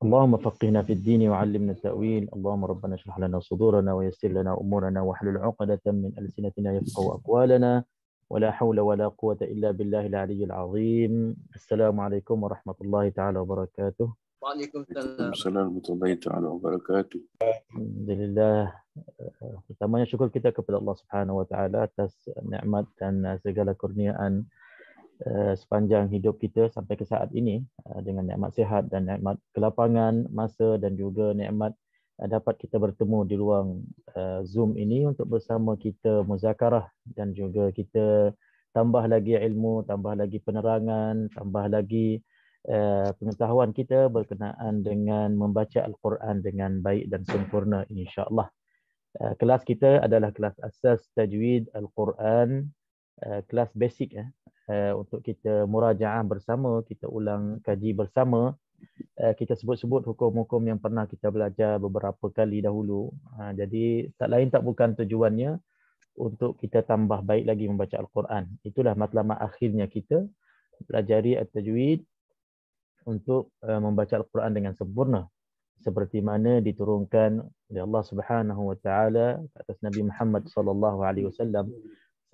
اللهم فقهنا في الدين وعلمنا التأويل. اللهم ربنا اشرح لنا صدورنا ويسر لنا أمورنا واحلل عقدة من ألسنتنا يفقهوا أقوالنا ولا حول ولا قوة إلا بالله العلي العظيم. السلام عليكم ورحمة الله تعالى وبركاته. Waalaikumsalam warahmatullahi taala wabarakatuh. Alhamdulillah. Pertamanya syukur kita kepada Allah Subhanahu Wa Taala atas nikmat dan segala kurniaan sepanjang hidup kita sampai ke saat ini, dengan nikmat sihat dan nikmat kelapangan masa dan juga nikmat dapat kita bertemu di ruang Zoom ini untuk bersama kita muzakarah dan juga kita tambah lagi ilmu, tambah lagi penerangan, tambah lagi pengetahuan kita berkenaan dengan membaca Al-Quran dengan baik dan sempurna, insya-Allah. Kelas kita adalah kelas asas tajwid Al-Quran, kelas basic untuk kita murajaah bersama, kita ulang kaji bersama. Kita sebut-sebut hukum-hukum yang pernah kita belajar beberapa kali dahulu. Jadi tak lain tak bukan tujuannya untuk kita tambah baik lagi membaca Al-Quran. Itulah matlamat akhirnya kita pelajari at-tajwid untuk membaca Al-Quran dengan sempurna, seperti mana diturunkan oleh Allah Subhanahu Wa Taala atas Nabi Muhammad sallallahu alaihi wasallam,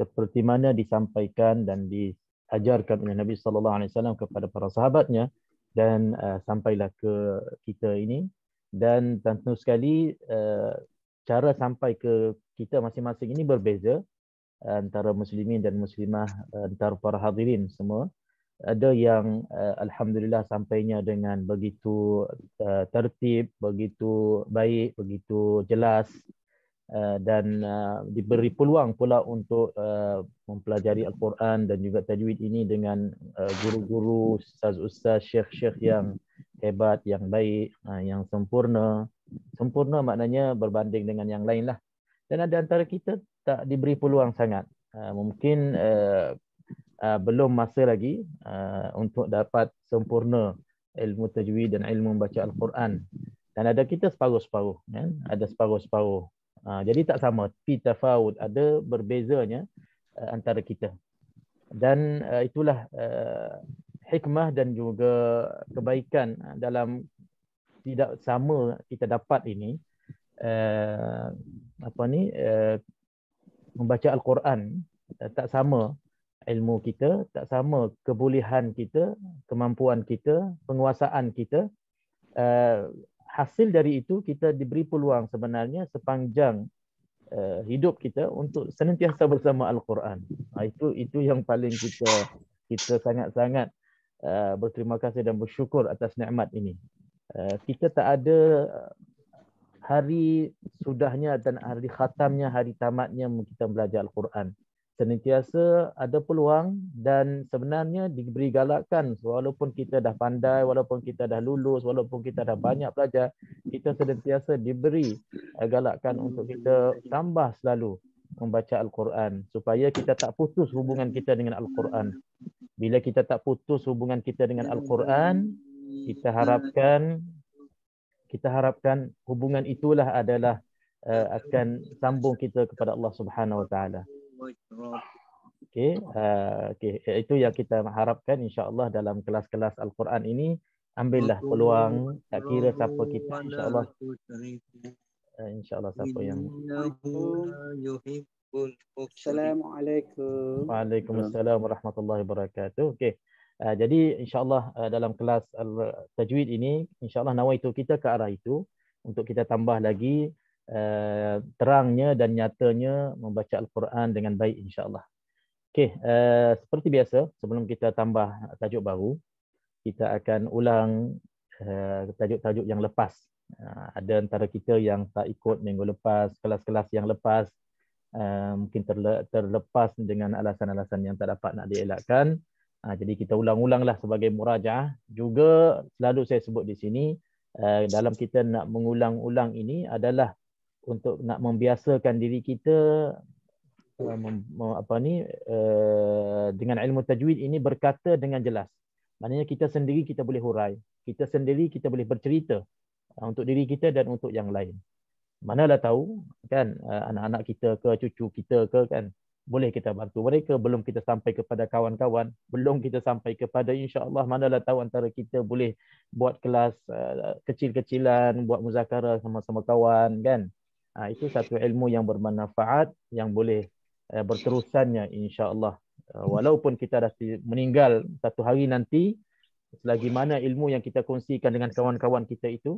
seperti mana disampaikan dan diajarkan oleh Nabi sallallahu alaihi wasallam kepada para sahabatnya, dan sampailah ke kita ini. Dan tentu sekali cara sampai ke kita masing-masing ini berbeza antara muslimin dan muslimah, antara para hadirin semua. Ada yang alhamdulillah sampainya dengan begitu tertib, begitu baik, begitu jelas, dan diberi peluang pula untuk mempelajari Al-Quran dan juga tajwid ini dengan guru-guru, ustaz-ustaz, syekh-syekh yang hebat, yang baik, yang sempurna. Sempurna maknanya berbanding dengan yang lain lah. Dan ada antara kita tak diberi peluang sangat. Mungkin belum masa lagi untuk dapat sempurna ilmu tajwid dan ilmu membaca Al-Quran. Dan ada kita separuh-separuh, kan? Ada separuh-separuh. Jadi tak sama, fi tafawud, ada berbezanya antara kita. Dan itulah hikmah dan juga kebaikan dalam tidak sama kita dapat ini, membaca Al-Quran. Tak sama ilmu kita, tak sama kebolehan kita, kemampuan kita, penguasaan kita. Hasil dari itu kita diberi peluang sebenarnya sepanjang hidup kita untuk senantiasa bersama Al-Quran. Itu yang paling kita sangat-sangat berterima kasih dan bersyukur atas nikmat ini. Kita tak ada hari sudahnya dan hari khatamnya, hari tamatnya kita belajar Al-Quran. Senantiasa ada peluang dan sebenarnya diberi galakan, walaupun kita dah pandai, walaupun kita dah lulus, walaupun kita dah banyak belajar, kita senantiasa diberi galakan untuk kita tambah selalu membaca Al-Quran supaya kita tak putus hubungan kita dengan Al-Quran. Bila kita tak putus hubungan kita dengan Al-Quran, kita harapkan hubungan itulah adalah akan sambung kita kepada Allah Subhanahu Wa Taala. Okey, itu yang kita harapkan, insya-Allah dalam kelas-kelas Al-Quran ini. Ambillah peluang, tak kira siapa kita, insya-Allah. Insya-Allah siapa yang Assalamualaikum. Waalaikumsalam warahmatullahi wabarakatuh. Okey. Jadi insya-Allah dalam kelas tajwid ini, insya-Allah nawaitu kita ke arah itu untuk kita tambah lagi terangnya dan nyatanya membaca Al-Quran dengan baik, insya-Allah. Okey, seperti biasa sebelum kita tambah tajuk baru, kita akan ulang tajuk-tajuk yang lepas. Ada antara kita yang tak ikut minggu lepas, kelas-kelas yang lepas, mungkin terlepas dengan alasan-alasan yang tak dapat nak dielakkan. Jadi kita ulang-ulanglah sebagai murajaah. Juga selalu saya sebut di sini, dalam kita nak mengulang-ulang ini adalah untuk nak membiasakan diri kita dengan ilmu tajwid ini berkata dengan jelas. Maknanya kita sendiri kita boleh hurai, kita sendiri kita boleh bercerita untuk diri kita dan untuk yang lain. Manalah tahu kan, anak-anak kita ke, cucu kita ke kan, boleh kita bantu mereka. Belum kita sampai kepada kawan-kawan, belum kita sampai kepada insya-Allah manalah tahu antara kita boleh buat kelas kecil-kecilan, buat muzakarah sama-sama kawan kan. Itu satu ilmu yang bermanfaat yang boleh berterusannya insya-Allah. Walaupun kita dah meninggal satu hari nanti, selagi mana ilmu yang kita kongsikan dengan kawan-kawan kita itu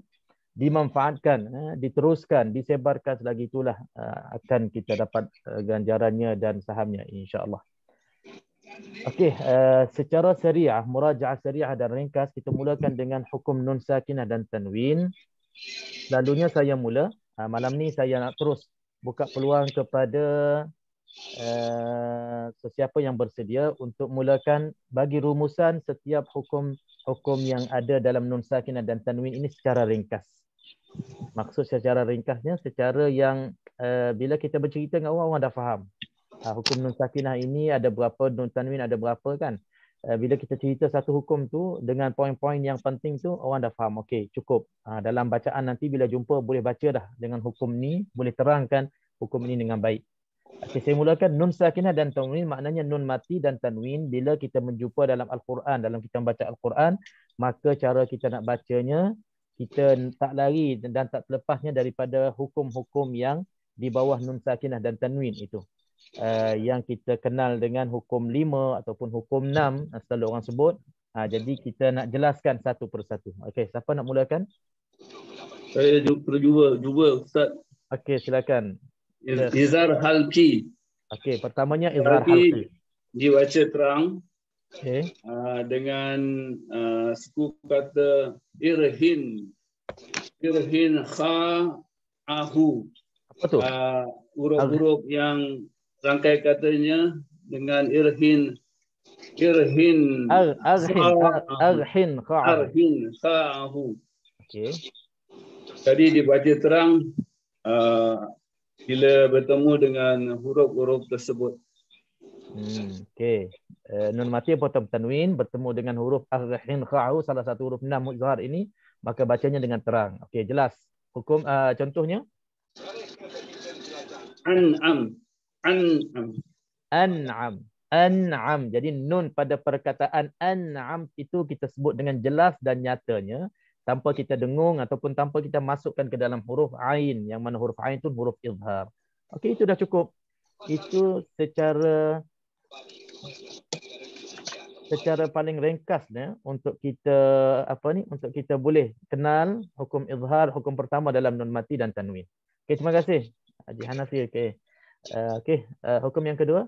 dimanfaatkan, diteruskan, disebarkan, selagi itulah akan kita dapat ganjarannya dan sahamnya insya-Allah. Okey, secara seriah, murajaah seriah dan ringkas, kita mulakan dengan hukum nun sakinah dan tanwin. Selalunya saya mula, malam ni saya nak terus buka peluang kepada sesiapa yang bersedia untuk mulakan bagi rumusan setiap hukum yang ada dalam nun sakinah dan tanwin ini secara ringkas. Maksud secara ringkasnya, secara yang bila kita bercerita dengan orang dah faham. Hukum nun sakinah ini ada berapa, nun tanwin ada berapa kan. Bila kita cerita satu hukum tu dengan poin-poin yang penting tu, orang dah faham. Okey, cukup. Dalam bacaan nanti bila jumpa boleh baca dah dengan hukum ni, boleh terangkan hukum ini dengan baik. Okey, saya mulakan nun sakinah dan tanwin, maknanya nun mati dan tanwin. Bila kita menjumpa dalam Al-Quran, dalam kita membaca Al-Quran, maka cara kita nak bacanya, kita tak lari dan tak terlepasnya daripada hukum-hukum yang di bawah nun sakinah dan tanwin itu. Yang kita kenal dengan hukum 5 ataupun hukum 6, selalu orang sebut. Jadi kita nak jelaskan satu persatu. Okey, siapa nak mulakan? Saya perlu cuba Ustaz. Okey, silakan. Izhar halqi. Okey, pertamanya izhar halqi. Dibaca terang. Okey. Dengan suku kata irhin kha'ahu. Apa tu? Huruf-huruf yang rangkai katanya dengan irhin kha'ahu. Okey. Jadi dibaca terang bila bertemu dengan huruf-huruf tersebut. Okey. Nun mati atau tanwin bertemu dengan huruf ar-hin kha'u, salah satu huruf 6 izhar ini, maka bacanya dengan terang. Okey, jelas. Hukum contohnya? An'am. Jadi nun pada perkataan an'am itu kita sebut dengan jelas dan nyatanya, tanpa kita dengung ataupun tanpa kita masukkan ke dalam huruf ain, yang mana huruf ain itu huruf izhar. Okey, itu dah cukup. Itu secara paling ringkasnya untuk kita untuk kita boleh kenal hukum izhar, hukum pertama dalam nun mati dan tanwin. Okey, terima kasih Haji Hanafi. Okey. Hukum yang kedua.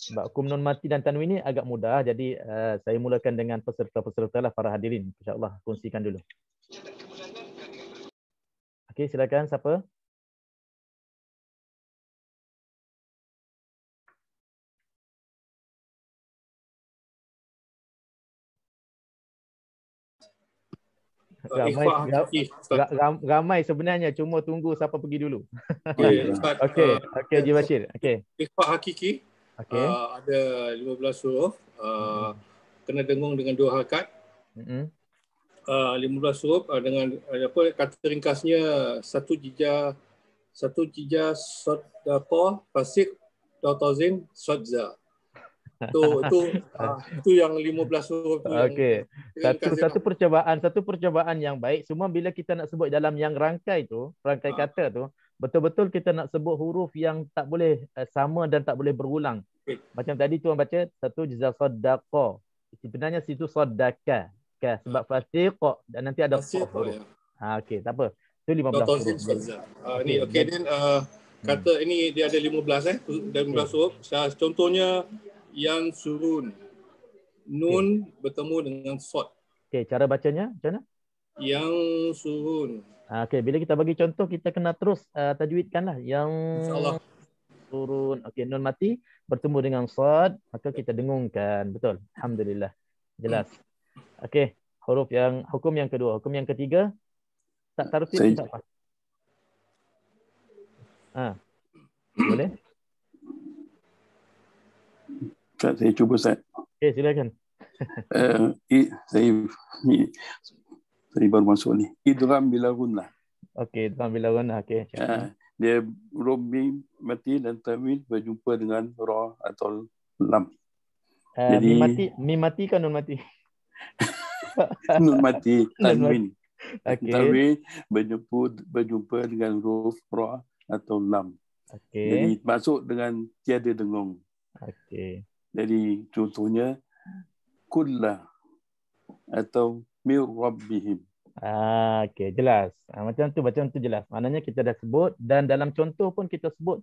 Sebab hukum nun mati dan tanwin ini agak mudah, jadi saya mulakan dengan peserta-peserta lah, para hadirin. InsyaAllah kongsikan dulu. Okey, silakan siapa? Ramai sebenarnya, cuma tunggu siapa pergi dulu. Okey, Haji Bashir. Okey. Ikhfa hakiki. Okey. Ada 15 huruf. Kena dengung dengan 2 harakat. 15 huruf dengan kata ringkasnya satu jija sadaqah fasik tazim sadza. Itu yang 15 huruf tu. Okey. Satu percubaan yang baik. Semua bila kita nak sebut dalam yang rangkai kata tu, betul-betul kita nak sebut huruf yang tak boleh sama dan tak boleh berulang. Macam tadi tuan baca satu jizah sadaqah. Sebenarnya situ sadaqah. Sebab fasiq dan nanti ada qaf. Okey, tak apa. Itu 15 huruf. Ini okey, dan kata ini dia ada 15 dan 15 huruf. Contohnya yang surun. Nun bertemu dengan sod. Okey, cara bacanya macam mana? Yang surun. Okey, bila kita bagi contoh, kita kena terus tajwidkanlah. Yang surun. Okey, nun mati bertemu dengan sod, maka kita dengungkan. Betul. Alhamdulillah. Jelas. Okey, hukum yang kedua. Hukum yang ketiga, tak tartib tak apa. Boleh? Saya cuba Ustaz. Okey, silakan. Saya baru masuk ni. Idgham bila gunnah. Okey, idgham bila gunnah. Okey. Dia huruf mim mati dan tanwin berjumpa dengan ra atau lam. Jadi Mim mati kan nun mati? nun mati, tanwin. Okey. Tanwin berjumpa dengan huruf ra atau lam. Okey. Jadi masuk dengan tiada dengung. Okey. Jadi contohnya kullah atau mir rabbihim. Okey, jelas. Macam tu jelas. Maknanya kita dah sebut dan dalam contoh pun kita sebut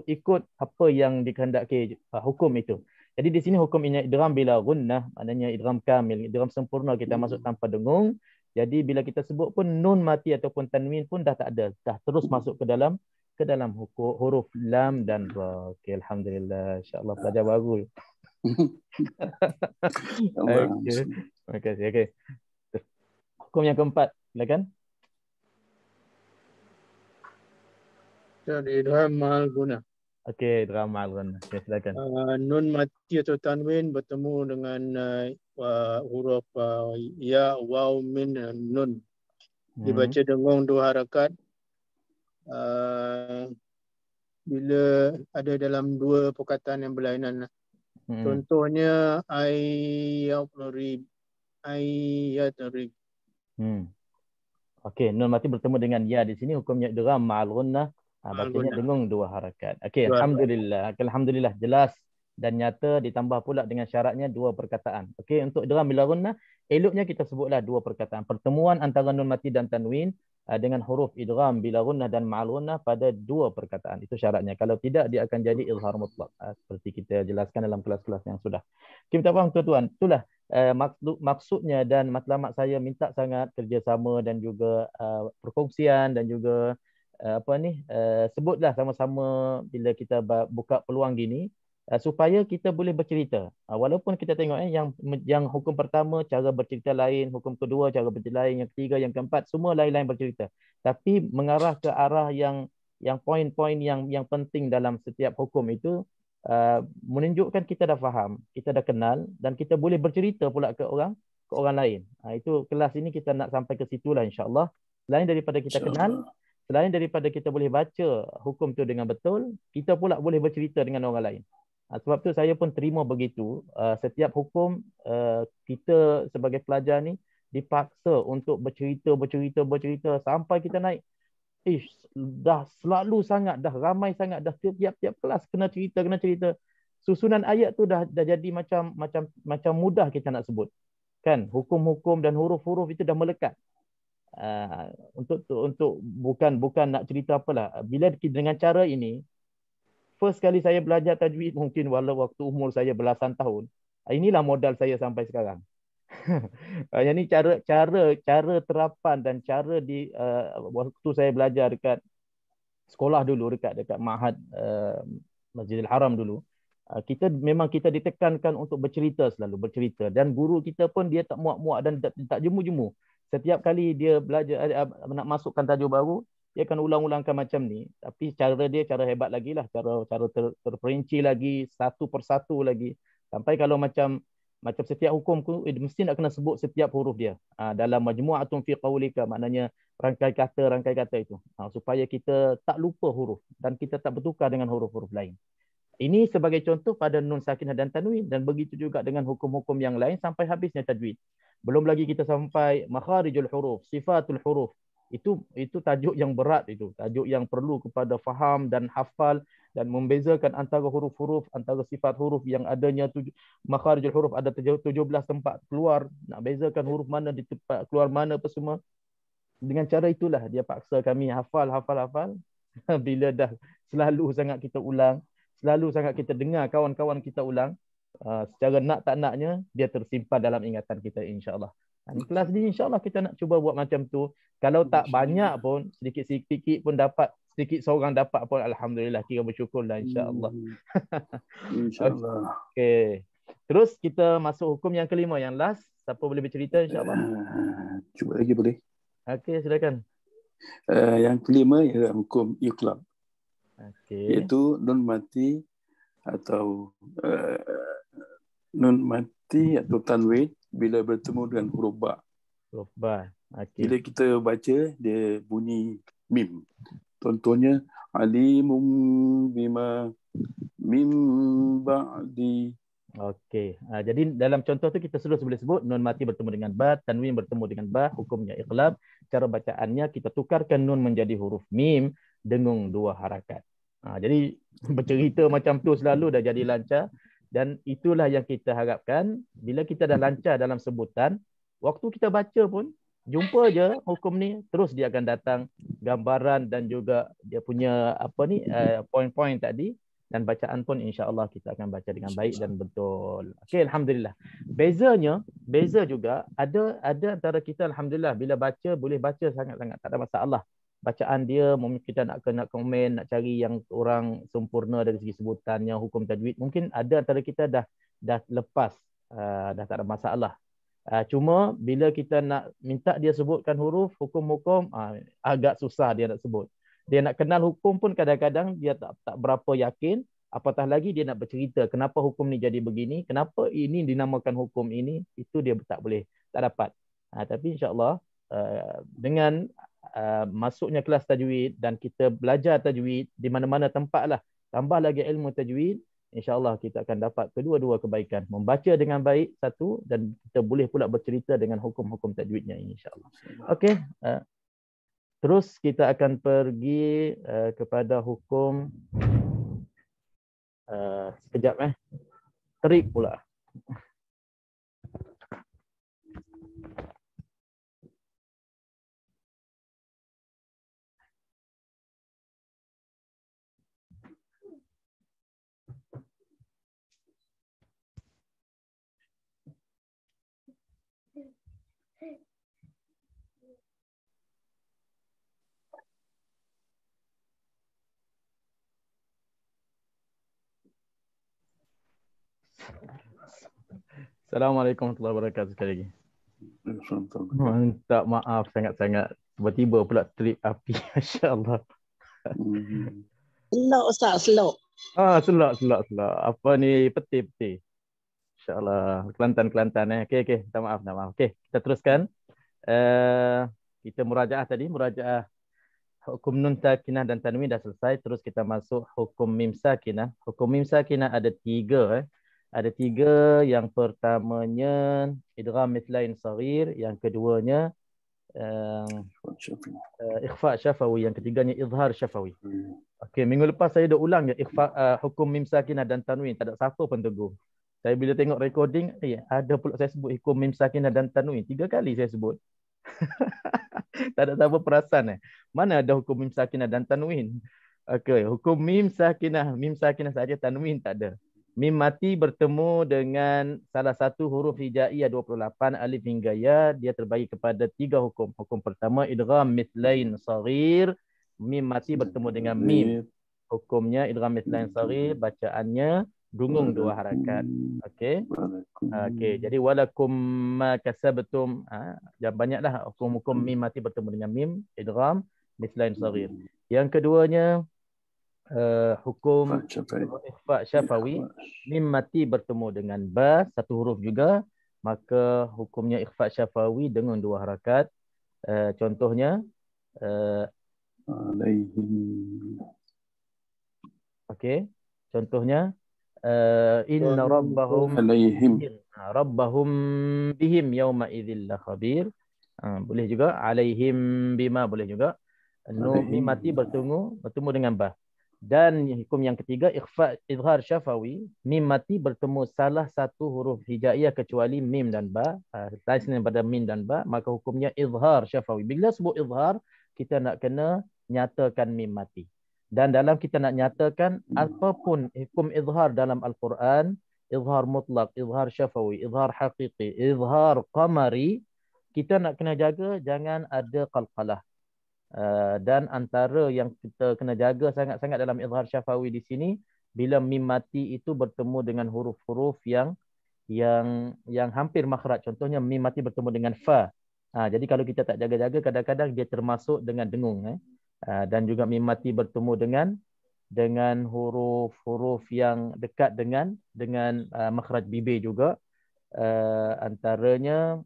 ikut apa yang dikehendaki hukum itu. Jadi di sini hukum ini idgham bila gunnah, maknanya idgham kamil, idgham sempurna, kita masuk tanpa dengung. Jadi bila kita sebut pun nun mati ataupun tanwin pun dah tak ada, dah terus masuk ke dalam huruf lam dan ra. Okey, alhamdulillah, insya-Allah pelajar baru. Okey. Terima kasih. Okey. Hukum yang keempat, silakan. Idgham ma'al gunnah. Okey, idgham ma'al gunnah. Okey, silakan. Nun mati atau tanwin bertemu dengan huruf ya, waw, min, nun. Dibaca dengung 2 harakat. Bila ada dalam 2 perkataan yang berlainan. Contohnya ayatrib. Okey, nun mati bertemu dengan ya di sini hukumnya idgham ma'al gunnah. Bacanya dengung 2 harakat. Okey, alhamdulillah. Alhamdulillah jelas dan nyata, ditambah pula dengan syaratnya 2 perkataan. Okey, untuk idgham bila gunnah, eloknya kita sebutlah 2 perkataan. Pertemuan antara nun mati dan tanwin dengan huruf idgham bila gunnah dan ma'al gunnah pada 2 perkataan. Itu syaratnya. Kalau tidak, dia akan jadi izhar mutlak. Seperti kita jelaskan dalam kelas-kelas yang sudah. Kita faham tuan-tuan. Itulah maksudnya dan matlamat saya minta sangat kerjasama dan juga perkongsian dan juga sebutlah sama-sama bila kita buka peluang gini supaya kita boleh bercerita. Walaupun kita tengok yang hukum pertama cara bercerita lain, hukum kedua cara bercerita lain, yang ketiga, yang keempat semua lain-lain bercerita. Tapi mengarah ke arah yang poin-poin yang penting dalam setiap hukum itu menunjukkan kita dah faham, kita dah kenal dan kita boleh bercerita pula ke orang lain. Itu kelas ini kita nak sampai ke situlah insya-Allah. Selain daripada kita kenal, selain daripada kita boleh baca hukum tu dengan betul, kita pula boleh bercerita dengan orang lain. Sebab tu saya pun terima begitu. Setiap hukum kita sebagai pelajar ni dipaksa untuk bercerita sampai kita naik. Dah selalu sangat, dah ramai sangat, dah tiap-tiap kelas kena cerita. Susunan ayat tu dah jadi macam mudah kita nak sebut. Kan? Hukum-hukum dan huruf-huruf itu dah melekat. Untuk bukan nak cerita apalah. Bila dengan cara ini, first kali saya belajar tajwid mungkin walau waktu umur saya belasan tahun. Inilah modal saya sampai sekarang. Yang ni cara terapan dan cara di waktu saya belajar dekat sekolah dulu dekat Ma'had Masjidil Haram dulu. Kita ditekankan untuk bercerita dan guru kita pun dia tak muak-muak dan tak jemu-jemu. Setiap kali dia belajar nak masukkan tajuk baru, dia akan ulang-ulangkan macam ni. Tapi cara hebat lagi lah, cara terperinci lagi, satu persatu lagi. Sampai kalau macam setiap hukum mesti nak kena sebut setiap huruf dia. Dalam majmu'atun fi qaulika, maknanya rangkai kata itu. Supaya kita tak lupa huruf dan kita tak bertukar dengan huruf-huruf lain. Ini sebagai contoh pada nun sakinah dan tanwin, dan begitu juga dengan hukum-hukum yang lain sampai habisnya tajwid. Belum lagi kita sampai makharijul huruf, sifatul huruf. Itu tajuk yang berat itu. Tajuk yang perlu kepada faham dan hafal dan membezakan antara huruf-huruf, antara sifat huruf yang adanya makharijul huruf ada 17 tempat keluar. Nak bezakan huruf mana di tempat keluar mana apa semua. Dengan cara itulah dia paksa kami hafal. Bila dah selalu sangat kita ulang, selalu sangat kita dengar kawan-kawan kita ulang, secara nak tak naknya dia tersimpan dalam ingatan kita insya-Allah. Kelas ni insya-Allah kita nak cuba buat macam tu. Kalau tak banyak pun, sedikit-sedikit pun dapat, sedikit seorang dapat pun alhamdulillah, kira bersyukurlah insya-Allah. Insya-Allah. Okey. Terus kita masuk hukum yang kelima, yang last. Siapa boleh bercerita insya-Allah? Cuba lagi boleh. Okey, silakan. Yang kelima ialah hukum iqlab. Okey. Iaitu nun mati atau nun mati atau tanwin bila bertemu dengan huruf ba. Huruf ba. Okey. Bila kita baca, dia bunyi mim. Contohnya, alimum bima mim ba'di. Okey. Jadi dalam contoh tu kita terus boleh sebut nun mati bertemu dengan ba, tanwin bertemu dengan ba, hukumnya iqlab. Cara bacaannya kita tukarkan nun menjadi huruf mim dengung 2 harakat. Jadi bercerita macam tu selalu dah jadi lancar, dan itulah yang kita harapkan bila kita dah lancar dalam sebutan, waktu kita baca pun jumpa je hukum ni, terus dia akan datang gambaran dan juga dia punya poin-poin tadi, dan bacaan pun insya-Allah kita akan baca dengan baik dan betul. Okey, alhamdulillah. Beza juga ada antara kita alhamdulillah bila baca boleh baca sangat-sangat tak ada masalah. Bacaan dia mungkin kita nak komen, nak cari yang orang sempurna dari segi sebutannya, hukum tajwid. Mungkin ada antara kita dah lepas, dah tak ada masalah. Cuma bila kita nak minta dia sebutkan huruf, hukum-hukum, agak susah dia nak sebut. Dia nak kenal hukum pun kadang-kadang dia tak berapa yakin, apatah lagi dia nak bercerita kenapa hukum ni jadi begini, kenapa ini dinamakan hukum ini, itu dia tak boleh, tak dapat. Tapi insya-Allah dengan masuknya kelas tajwid dan kita belajar tajwid di mana-mana tempat lah, tambah lagi ilmu tajwid, insya-Allah kita akan dapat kedua-dua kebaikan, membaca dengan baik satu, dan kita boleh pula bercerita dengan hukum-hukum tajwidnya ini insya-Allah. Okey. Terus kita akan pergi kepada hukum sekejap terik pula. Assalamualaikum warahmatullahi wabarakatuh sekali lagi. Minta maaf sangat-sangat. Tiba-tiba pula trip api. Masya-Allah. Slow Ustaz, slow. Selak. Apa ni, peti. Insya-Allah. Kelantan. Okey. Minta maaf. Okey, kita teruskan. Kita murajaah tadi, hukum nun sakinah dan tanwin dah selesai. Terus kita masuk hukum mim sakinah. Hukum mim sakinah ada 3. Ada 3. Yang pertamanya idgham mithlain saghir, yang keduanya ikhfa syafawi, yang ketiganya izhar syafawi. Okey, minggu lepas saya dah ulang hukum mim sakinah dan tanwin, tak ada siapa pun tegur. Saya bila tengok recording, ada pula saya sebut hukum mim sakinah dan tanwin 3 kali saya sebut. Tak ada siapa perasan mana ada hukum mim sakinah dan tanwin. Okey, hukum mim sakinah saja, tanwin tak ada. Mim mati bertemu dengan salah satu huruf hijaiyah 28 alif hingga ya, dia terbagi kepada 3 hukum. Hukum pertama idgham mithlain saghir, mim mati bertemu dengan mim. Hukumnya idgham mithlain saghir, bacaannya dungung 2 harakat. Okey, jadi walakum ma kasabtum, banyaklah hukum-hukum mim mati bertemu dengan mim, idgham mithlain saghir. Yang keduanya hukum ikhfa syafawi, mim mati bertemu dengan ba, satu huruf juga, maka hukumnya ikhfa syafawi dengan 2 harakat. Contohnya contohnya inna rabbahum bihim yawma idzil khabir. Boleh juga alaihim bima, boleh juga. Mim mati bertemu dengan ba. Dan hukum yang ketiga izhar syafawi, mim mati bertemu salah satu huruf hijaiyah kecuali mim dan ba, selain pada mim dan ba, maka hukumnya izhar syafawi. Bila sebut izhar, kita nak kena nyatakan mim mati. Dan dalam kita nak nyatakan apapun hukum izhar dalam Al-Quran, izhar mutlak, izhar syafawi, izhar haqiqi, izhar qamari, kita nak kena jaga jangan ada qalqalah. Dan antara yang kita kena jaga sangat-sangat dalam izhar syafawi di sini, bila mim mati itu bertemu dengan huruf-huruf yang hampir makhraj. Contohnya mim mati bertemu dengan fa. Jadi kalau kita tak jaga-jaga, kadang-kadang dia termasuk dengan dengung. Dan juga mim mati bertemu dengan huruf-huruf yang dekat dengan makhraj bibir juga. Antaranya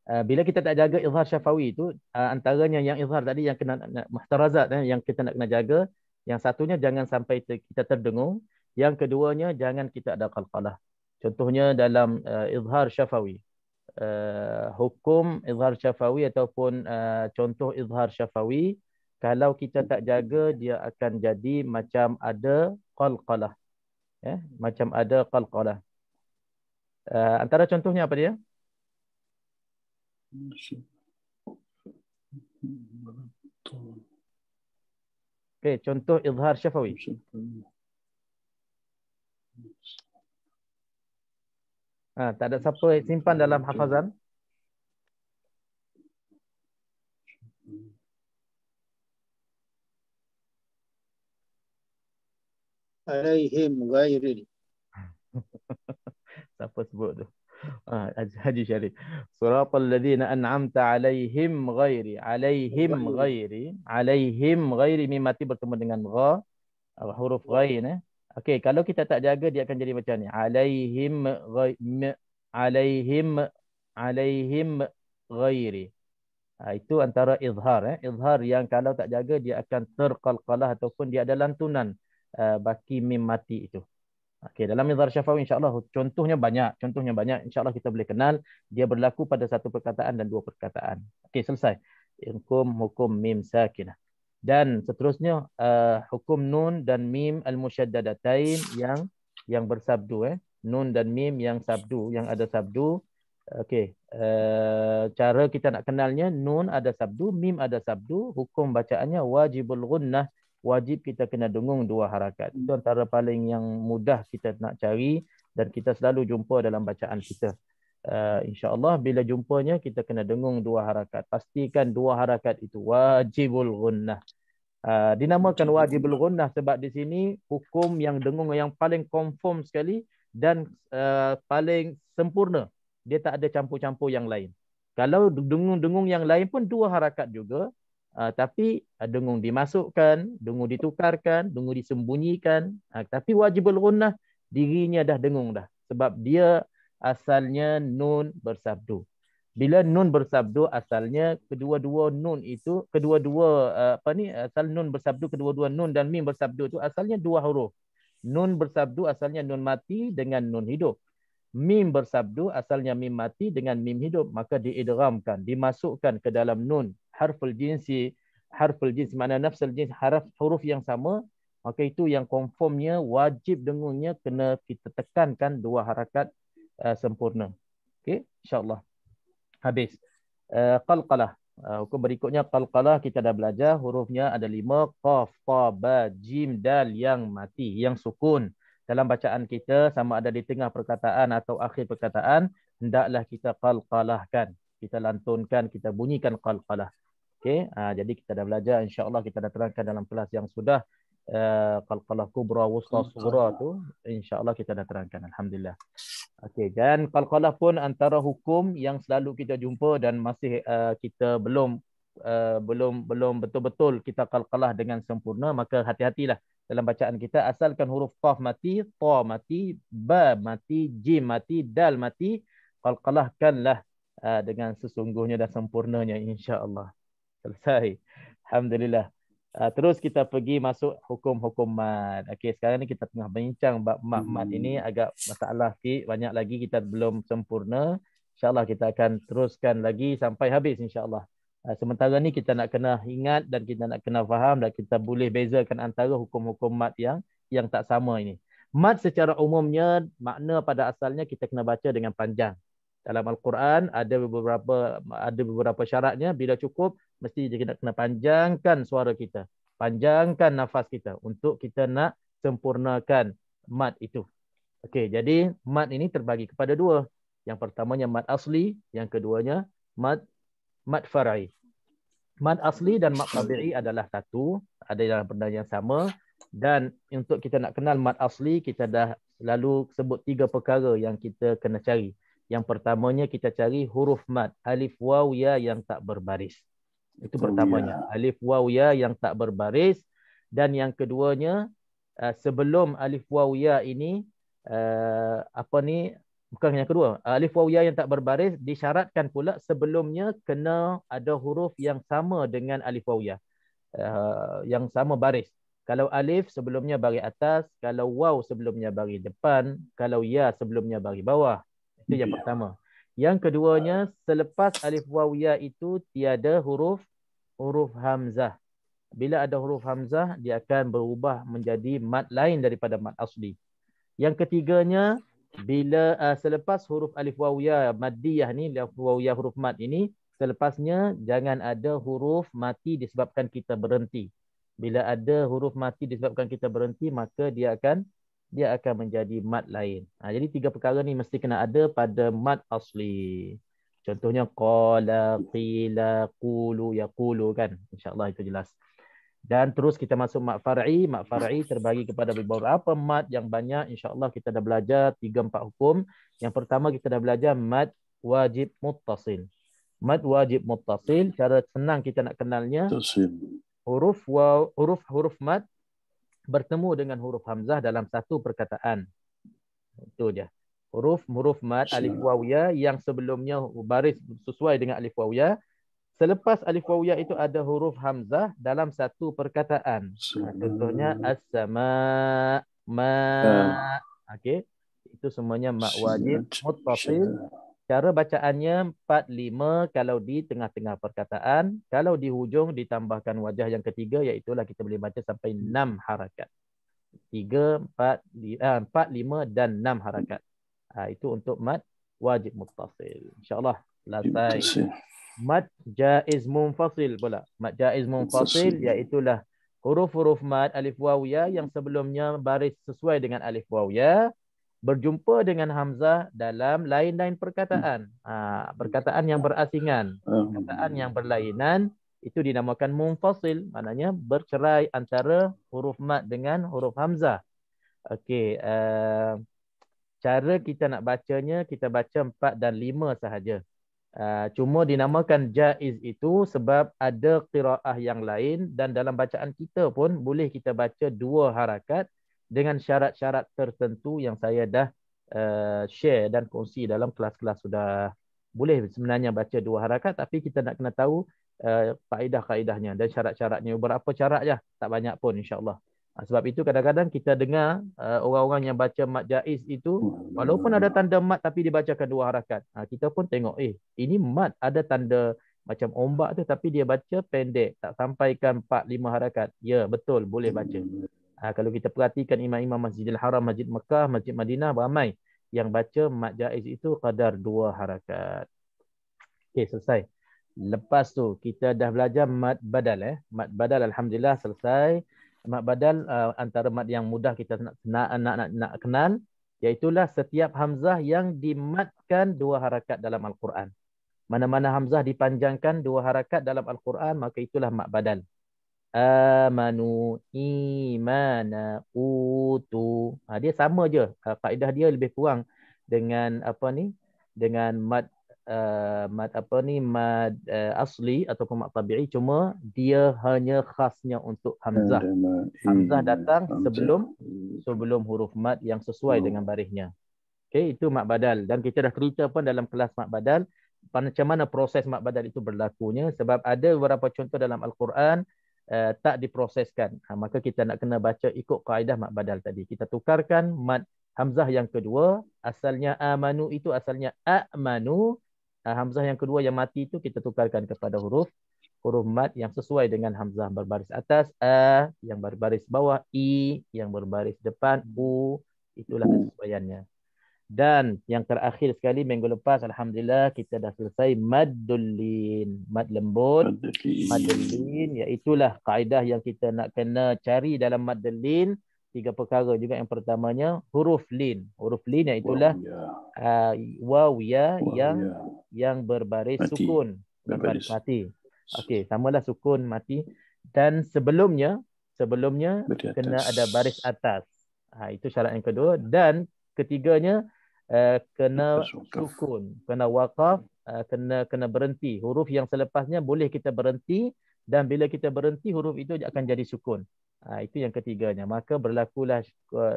Bila kita tak jaga izhar syafawi itu, antaranya yang izhar tadi yang kena muhtarazat, yang kita nak kena jaga. Yang satunya jangan sampai kita terdengung. Yang keduanya jangan kita ada qalqalah. Contohnya dalam izhar syafawi. Hukum izhar syafawi ataupun contoh izhar syafawi, kalau kita tak jaga dia akan jadi macam ada qalqalah. Macam ada qalqalah. Antara contohnya apa dia? Okey, contoh izhar syafawi. Tak ada siapa simpan dalam hafazan? Alaihim ghairil. Siapa sebut tu? Haji Syarif. Suratal ladzina an'amta alaihim ghairi. Alaihim ghairi. Alaihim ghairi, mim mati bertemu dengan gha, huruf ghain. Okey, kalau kita tak jaga dia akan jadi macam ni. Alaihim alaihim ghairi. Itu antara izhar. Izhar yang kalau tak jaga dia akan terqalqalah ataupun dia ada lantunan baki mim mati itu. Okey, dalam izhar syafawi insya-Allah contohnya banyak. Insya-Allah kita boleh kenal dia berlaku pada satu perkataan dan dua perkataan. Okey, selesai. Hukum mim sakinah. Dan seterusnya hukum nun dan mim al-musyaddadatain yang bersabdu. Nun dan mim yang sabdu, yang ada sabdu. Okey, cara kita nak kenalnya, nun ada sabdu, mim ada sabdu, hukum bacaannya wajibul gunnah, wajib kita kena dengung dua harakat. Itu antara paling yang mudah kita nak cari dan kita selalu jumpa dalam bacaan kita. InsyaAllah bila jumpanya kita kena dengung dua harakat. Pastikan dua harakat itu wajibul gunnah. Dinamakan wajibul gunnah sebab di sini hukum yang dengung yang paling confirm sekali dan paling sempurna. Dia tak ada campur-campur yang lain. Kalau dengung-dengung yang lain pun dua harakat juga. Tapi dengung dimasukkan, dengung ditukarkan, dengung disembunyikan. Tapi wajibul gunnah dirinya dah dengung dah. Sebab dia asalnya nun bersabdu. Bila nun bersabdu asalnya kedua-dua nun itu, asal nun bersabdu, kedua-dua nun dan mim bersabdu itu asalnya dua huruf. Nun bersabdu asalnya nun mati dengan nun hidup. Mim bersabdu asalnya mim mati dengan mim hidup. Maka diidghamkan, dimasukkan ke dalam nun. Harful jinsi makna nafsul jins, huruf yang sama. Maka itu yang konformnya, wajib dengungnya kena kita tekankan dua harakat sempurna. Okey, insya-Allah. Habis. Qalqalah. Hukum berikutnya qalqalah kita dah belajar, hurufnya ada 5, qaf, ta, ba, jim, dal yang mati, yang sukun. Dalam bacaan kita sama ada di tengah perkataan atau akhir perkataan, hendaklah kita qalqalahkan. Kita lantunkan, kita bunyikan qalqalah. Okey, jadi kita dah belajar, insya-Allah kita dah terangkan dalam kelas yang sudah qalqalah kubra, wusta, sughra tu, insya-Allah kita dah terangkan. Alhamdulillah. Okey, dan qalqalah pun antara hukum yang selalu kita jumpa dan masih kita belum betul-betul kita qalqalah dengan sempurna, maka hati-hatilah dalam bacaan kita. Asalkan huruf qaf mati, ta mati, ba mati, jim mati, dal mati, qalqalahkanlah dengan sesungguhnya dan sempurnanya, insya-Allah. Selesai. Alhamdulillah. Terus kita pergi masuk hukum-hukum mad. Okey, sekarang ni kita tengah bincang bab mad ini, agak masalah sikit, banyak lagi kita belum sempurna. InsyaAllah kita akan teruskan lagi sampai habis insya-Allah. Sementara ni kita nak kena ingat dan kita nak kena faham dan kita boleh bezakan antara hukum-hukum mad yang tak sama ini. Mad secara umumnya makna pada asalnya kita kena baca dengan panjang. Dalam Al-Quran ada beberapa syaratnya. Bila cukup mesti kita kena panjangkan suara kita, panjangkan nafas kita untuk kita nak sempurnakan mad itu. Okey, jadi mad ini terbagi kepada dua. Yang pertamanya mad asli, yang keduanya mad far'i. Mad asli dan mad tabi'i adalah satu, ada dalam benda yang sama. Dan untuk kita nak kenal mad asli, kita dah lalu sebut 3 perkara yang kita kena cari. Yang pertamanya kita cari huruf mad, alif waw ya yang tak berbaris. Itu pertamanya, alif waw ya yang tak berbaris. Dan yang keduanya sebelum alif waw ya ini Bukan yang kedua. Alif waw ya yang tak berbaris disyaratkan pula sebelumnya kena ada huruf yang sama dengan alif waw ya. Yang sama baris. Kalau alif sebelumnya baris atas, kalau waw sebelumnya baris depan, kalau ya sebelumnya baris bawah. Itu yang pertama. Yang keduanya, selepas alif waw ya itu tiada huruf hamzah. Bila ada huruf hamzah, dia akan berubah menjadi mad lain daripada mad asli. Yang ketiganya, bila selepas huruf alif waw ya maddiyah ni, alif waw ya huruf mad ini, selepasnya jangan ada huruf mati disebabkan kita berhenti. Bila ada huruf mati disebabkan kita berhenti, maka dia akan menjadi mad lain. Jadi 3 perkara ni mesti kena ada pada mad asli. Contohnya qala, qila, qulu, yaqulu kan. InsyaAllah itu jelas. Dan terus kita masuk mad far'i. Mad far'i terbagi kepada beberapa mad yang banyak. InsyaAllah kita dah belajar 3-4 hukum. Yang pertama kita dah belajar mad wajib muttasil. Mad wajib muttasil, cara senang kita nak kenalnya, huruf mad bertemu dengan huruf hamzah dalam satu perkataan. Itu dia. Huruf mad alif waw ya yang sebelumnya baris sesuai dengan alif waw ya. Selepas alif waw ya itu ada huruf hamzah dalam satu perkataan. Contohnya as-sama, ma. Okey. Itu semuanya mad wajib muttasil. Cara bacaannya 4-5 kalau di tengah-tengah perkataan. Kalau di hujung ditambahkan wajah yang ketiga, iaitulah kita boleh baca sampai 6 harakat. 3, 4, 5 dan 6 harakat. Itu untuk mad wajib muttasil. InsyaAllah selesai. Mad jaiz munfasil pula. Mad jaiz munfasil iaitulah huruf-huruf mad alif waw ya yang sebelumnya baris sesuai dengan alif waw ya berjumpa dengan hamzah dalam lain-lain perkataan. Perkataan yang berasingan, perkataan yang berlainan, itu dinamakan munfasil. Maknanya bercerai antara huruf mad dengan huruf hamzah. Okey, cara kita nak bacanya, kita baca 4 dan 5 sahaja. Cuma dinamakan jaiz itu sebab ada qiraah yang lain dan dalam bacaan kita pun boleh kita baca 2 harakat dengan syarat-syarat tertentu yang saya dah share dan kongsi dalam kelas-kelas sudah. Boleh sebenarnya baca 2 harakat tapi kita nak kena tahu kaedah-kaedahnya dan syarat-syaratnya. Berapa syarat je, tak banyak pun insya-Allah. Sebab itu kadang-kadang kita dengar orang-orang yang baca mad jaiz itu walaupun ada tanda mad tapi dibacakan 2 harakat. Kita pun tengok ini mad ada tanda macam ombak tu tapi dia baca pendek, tak sampaikan 4-5 harakat. Ya, betul, boleh baca. Kalau kita perhatikan imam-imam Masjidil Haram, Masjid Mekah, Masjid Madinah, ramai yang baca mad jaiz itu kadar 2 harakat. Okey, selesai. Lepas tu kita dah belajar mad badal. Mad badal alhamdulillah selesai. Mad badal antara mad yang mudah kita nak kenal, iaitulah setiap hamzah yang dimadkan 2 harakat dalam Al-Quran. Mana-mana hamzah dipanjangkan 2 harakat dalam Al-Quran, maka itulah mad badal. Amanu, imana, utu. Dia sama je. Kaedah dia lebih kurang dengan dengan mad mad asli ataupun mad tabi'i, cuma dia hanya khasnya untuk hamzah. Hamzah datang sebelum huruf mad yang sesuai dengan barisnya. Okey, itu mad badal dan kita dah cerita pun dalam kelas mad badal macam mana proses mad badal itu berlakunya, sebab ada beberapa contoh dalam Al-Quran tak diproseskan. Maka kita nak kena baca ikut kaedah mad badal tadi. Kita tukarkan mad hamzah yang kedua, asalnya amanu itu asalnya a'manu. Hamzah yang kedua yang mati itu kita tukarkan kepada huruf mad yang sesuai dengan hamzah berbaris atas, yang berbaris bawah, i yang berbaris depan, u. Itulah kesesuaiannya. Dan yang terakhir sekali minggu lepas alhamdulillah kita dah selesai maddul lin, mad lembut. Maddul lin iaitulah kaedah yang kita nak kena cari dalam maddul lin. 3 perkara juga. Yang pertamanya huruf lin. Huruf lin iaitulah waw ya yang berbaris sukun, berbaris mati. Okey, samalah sukun mati dan sebelumnya kena ada baris atas. Itu syarat yang kedua. Dan ketiganya kena sukun, kena waqaf, kena berhenti. Huruf yang selepasnya boleh kita berhenti dan bila kita berhenti huruf itu akan jadi sukun. Itu yang ketiganya. Maka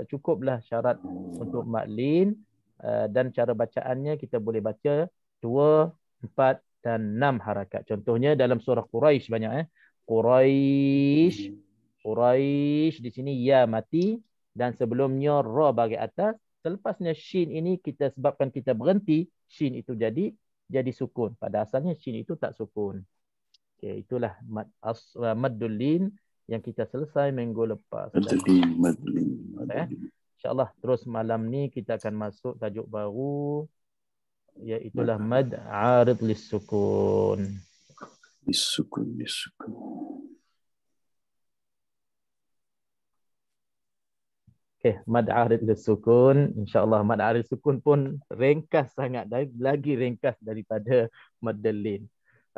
cukuplah syarat untuk mad lin. dan cara bacaannya kita boleh baca 2, 4 dan 6 harakat. Contohnya dalam surah Quraisy banyak Quraisy. Quraisy di sini ya mati dan sebelumnya ra bagi atas. Selepasnya shin ini kita sebabkan kita berhenti, shin itu jadi sukun. Pada asalnya shin itu tak sukun. Okey, itulah maddul lin yang kita selesai minggu lepas. InsyaAllah terus malam ni kita akan masuk tajuk baru, iaitulah mad arid lissukun. Lissukun. Okey, mad arid lissukun. InsyaAllah mad arid sukun pun ringkas sangat, lagi ringkas daripada maddul lin.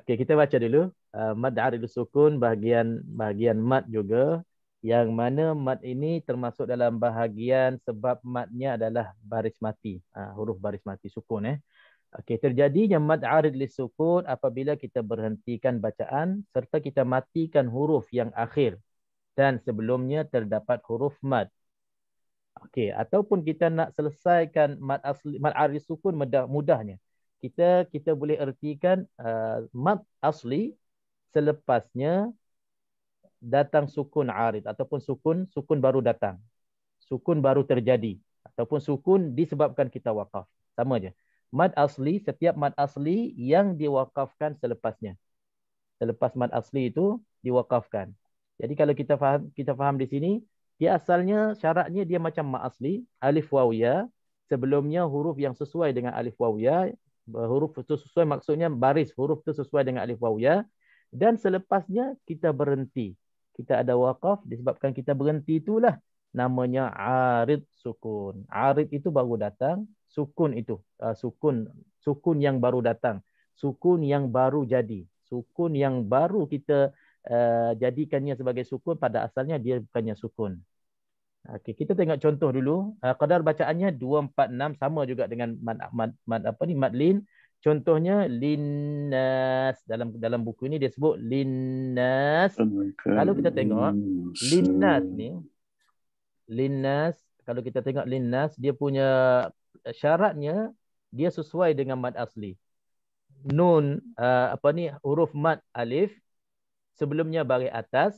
Okey, kita baca dulu. Mad arid lissukun bahagian mad juga. Yang mana mad ini termasuk dalam bahagian sebab madnya adalah baris mati. Huruf baris mati, sukun. Okey, terjadinya mad arid lissukun apabila kita berhentikan bacaan serta kita matikan huruf yang akhir dan sebelumnya terdapat huruf mad. Okey, ataupun kita nak selesaikan mad arid sukun mudahnya. Kita boleh ertikan mad asli selepasnya datang sukun arid ataupun sukun baru datang. Sukun baru terjadi ataupun sukun disebabkan kita wakaf. Sama je. Mad asli, setiap mad asli yang diwakafkan selepasnya. Selepas mad asli itu diwakafkan. Jadi kalau kita faham di sini, dia asalnya syaratnya dia macam mad asli, alif waw ya, sebelumnya huruf yang sesuai dengan alif waw ya, huruf itu sesuai maksudnya baris huruf itu sesuai dengan alif waw ya, dan selepasnya kita berhenti. Kita ada wakaf disebabkan kita berhenti, itulah namanya arid sukun. Arid itu baru datang, sukun itu sukun yang baru datang, sukun yang baru jadi, sukun yang baru kita jadikannya sebagai sukun, pada asalnya dia bukannya sukun. Okey, kita tengok contoh dulu. Qadar bacaannya 2, 4, 6 sama juga dengan mad lin. Contohnya linnas, dalam buku ini dia sebut linnas. Kalau kita tengok linnas, kalau kita tengok linnas, dia punya syaratnya dia sesuai dengan mad asli. Nun huruf mad alif sebelumnya baris atas,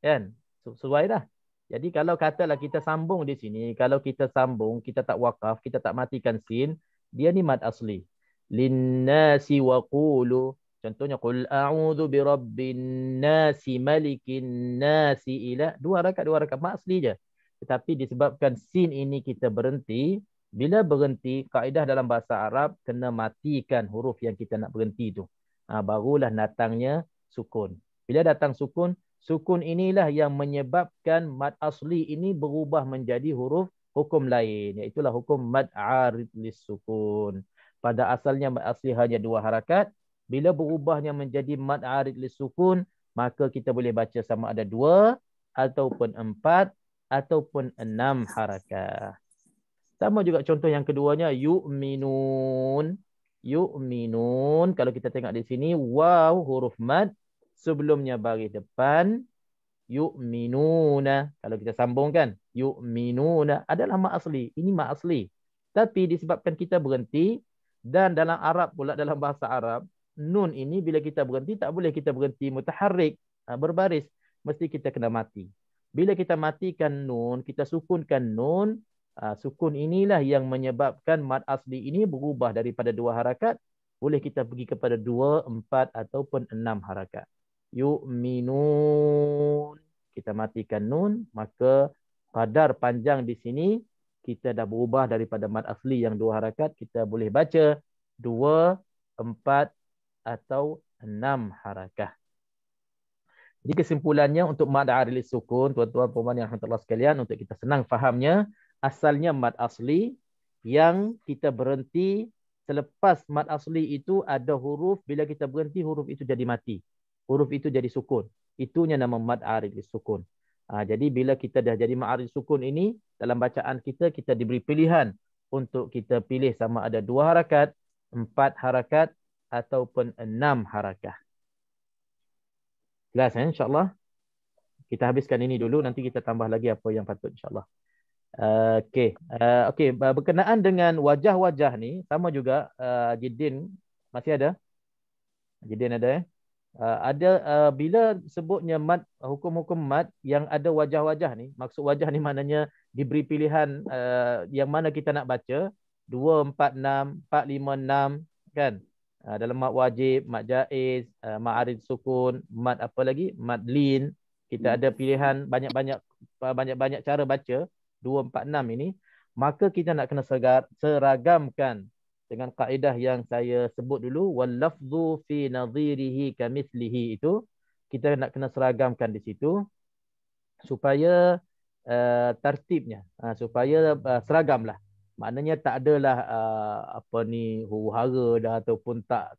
kan? Sesuai dah. Jadi kalau katalah kita sambung di sini, kalau kita sambung, kita tak wakaf, kita tak matikan sin, dia ni mad asli. Linnasi wa qulu. Contohnya qul a'udzu birabbin nasi malikin nasi ila. Dua rakaat mad asli je. Tetapi disebabkan sin ini kita berhenti, bila berhenti kaedah dalam bahasa Arab kena matikan huruf yang kita nak berhenti tu. Barulah datangnya sukun. Bila datang sukun, sukun inilah yang menyebabkan mad asli ini berubah menjadi huruf hukum lain, iaitulah hukum mad arid lissukun. Pada asalnya mad asli hanya 2 harakat. Bila berubahnya menjadi mad arid lissukun, maka kita boleh baca sama ada 2 ataupun 4 ataupun 6 harakat. Sama juga contoh yang keduanya, yu'minun. Yu'minun, kalau kita tengok di sini, waw huruf mad sebelumnya baris depan, yu'minuna. Kalau kita sambungkan, yu'minuna adalah mad asli. Ini mad asli. Tapi disebabkan kita berhenti, dan dalam Arab pula, dalam bahasa Arab, nun ini bila kita berhenti, tak boleh kita berhenti mutaharrik, berbaris. Mesti kita kena mati. Bila kita matikan nun, kita sukunkan nun, sukun inilah yang menyebabkan mad asli ini berubah daripada 2 harakat. Boleh kita pergi kepada 2, 4 ataupun 6 harakat. Yu'minun. Kita matikan nun, maka qadar panjang di sini kita dah berubah daripada mad asli yang 2 harakat, kita boleh baca 2, 4 atau 6 harakat. Jadi kesimpulannya untuk mad arid lissukun, tuan-tuan puan-puan yang Allah sekalian, untuk kita senang fahamnya, asalnya mad asli yang kita berhenti selepas mad asli itu ada huruf, bila kita berhenti huruf itu jadi mati. Huruf itu jadi sukun. Itunya nama mad arid lissukun. Jadi bila kita dah jadi mad arid sukun ini, dalam bacaan kita diberi pilihan untuk kita pilih sama ada 2 harakat, 4 harakat ataupun 6 harakat. Jelas insya-Allah. Kita habiskan ini dulu, nanti kita tambah lagi apa yang patut insya-Allah. Okey. Okey, berkenaan dengan wajah-wajah ni sama juga Jiddin masih ada? Jiddin ada ada bila sebutnya mad, hukum-hukum mad yang ada wajah-wajah ni, maksud wajah ni maknanya diberi pilihan yang mana kita nak baca 2, 4, 6, 4, 5, 6 kan. Dalam mad wajib, mad jaiz, mad arid sukun, mad apa lagi? Mad lin. Kita ada pilihan banyak-banyak cara baca 2, 4, 6 ini, maka kita nak kena seragamkan dengan kaedah yang saya sebut dulu, wal lafzu fi nadhirihi kamithlihi, itu kita nak kena seragamkan di situ supaya tertibnya, supaya seragamlah. Maknanya tak adalah apa ni huru-hara dah, ataupun tak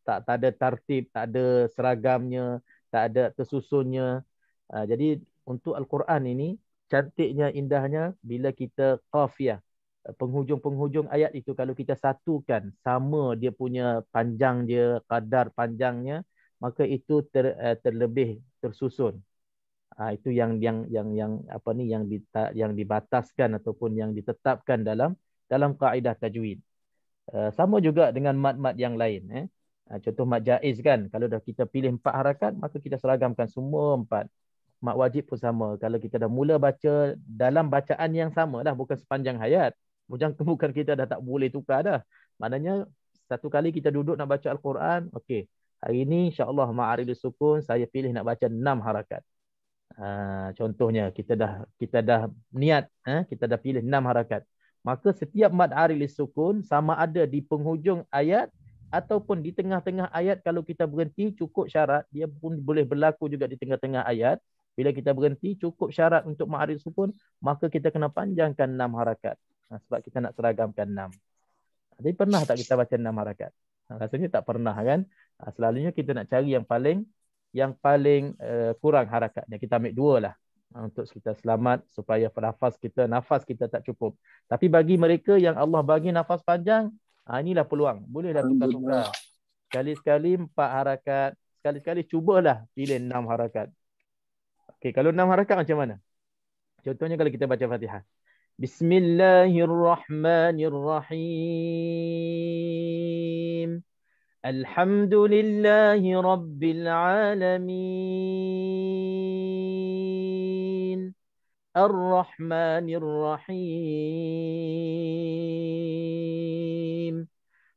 ada tertib, tak ada seragamnya, tak ada tersusunnya. Jadi untuk Al-Quran ini cantiknya, indahnya bila kita qafiyah, penghujung-penghujung ayat itu kalau kita satukan sama dia punya panjang dia, kadar panjangnya, maka itu terlebih tersusun. Itu yang apa ni yang dibataskan ataupun yang ditetapkan dalam kaedah tajwid. Sama juga dengan mad-mad yang lain. Contoh mad jaiz kan, kalau dah kita pilih 4 harakat, maka kita seragamkan semua 4. Mad wajib pun sama. Kalau kita dah mula baca dalam bacaan yang sama dah, bukan sepanjang hayat, bukan kita dah tak boleh tukar dah. Maknanya satu kali kita duduk nak baca Al-Quran, okey, hari ini insya-Allah ma'aridus sukun saya pilih nak baca 6 harakat. Contohnya kita dah niat, kita dah pilih 6 harakat. Maka setiap mad arilis sukun sama ada di penghujung ayat ataupun di tengah-tengah ayat. Kalau kita berhenti cukup syarat, dia pun boleh berlaku juga di tengah-tengah ayat. Bila kita berhenti cukup syarat untuk ma'arid sukun, maka kita kena panjangkan 6 harakat. Sebab kita nak seragamkan 6. Tapi pernah tak kita baca 6 harakat? Rasanya tak pernah kan? Selalunya kita nak cari yang paling kurang harakatnya. Kita ambil 2 lah untuk kita selamat, supaya nafas kita tak cukup. Tapi bagi mereka yang Allah bagi nafas panjang, inilah peluang. Bolehlah tukar-tukar. Sekali-sekali 4 harakat. Sekali-sekali cubalah pilih 6 harakat. Okey, kalau 6 harakat macam mana? Contohnya kalau kita baca Fatihah. Bismillahirrahmanirrahim. Alhamdulillahi Rabbil Alamin. Ar-Rahmanir Rahim.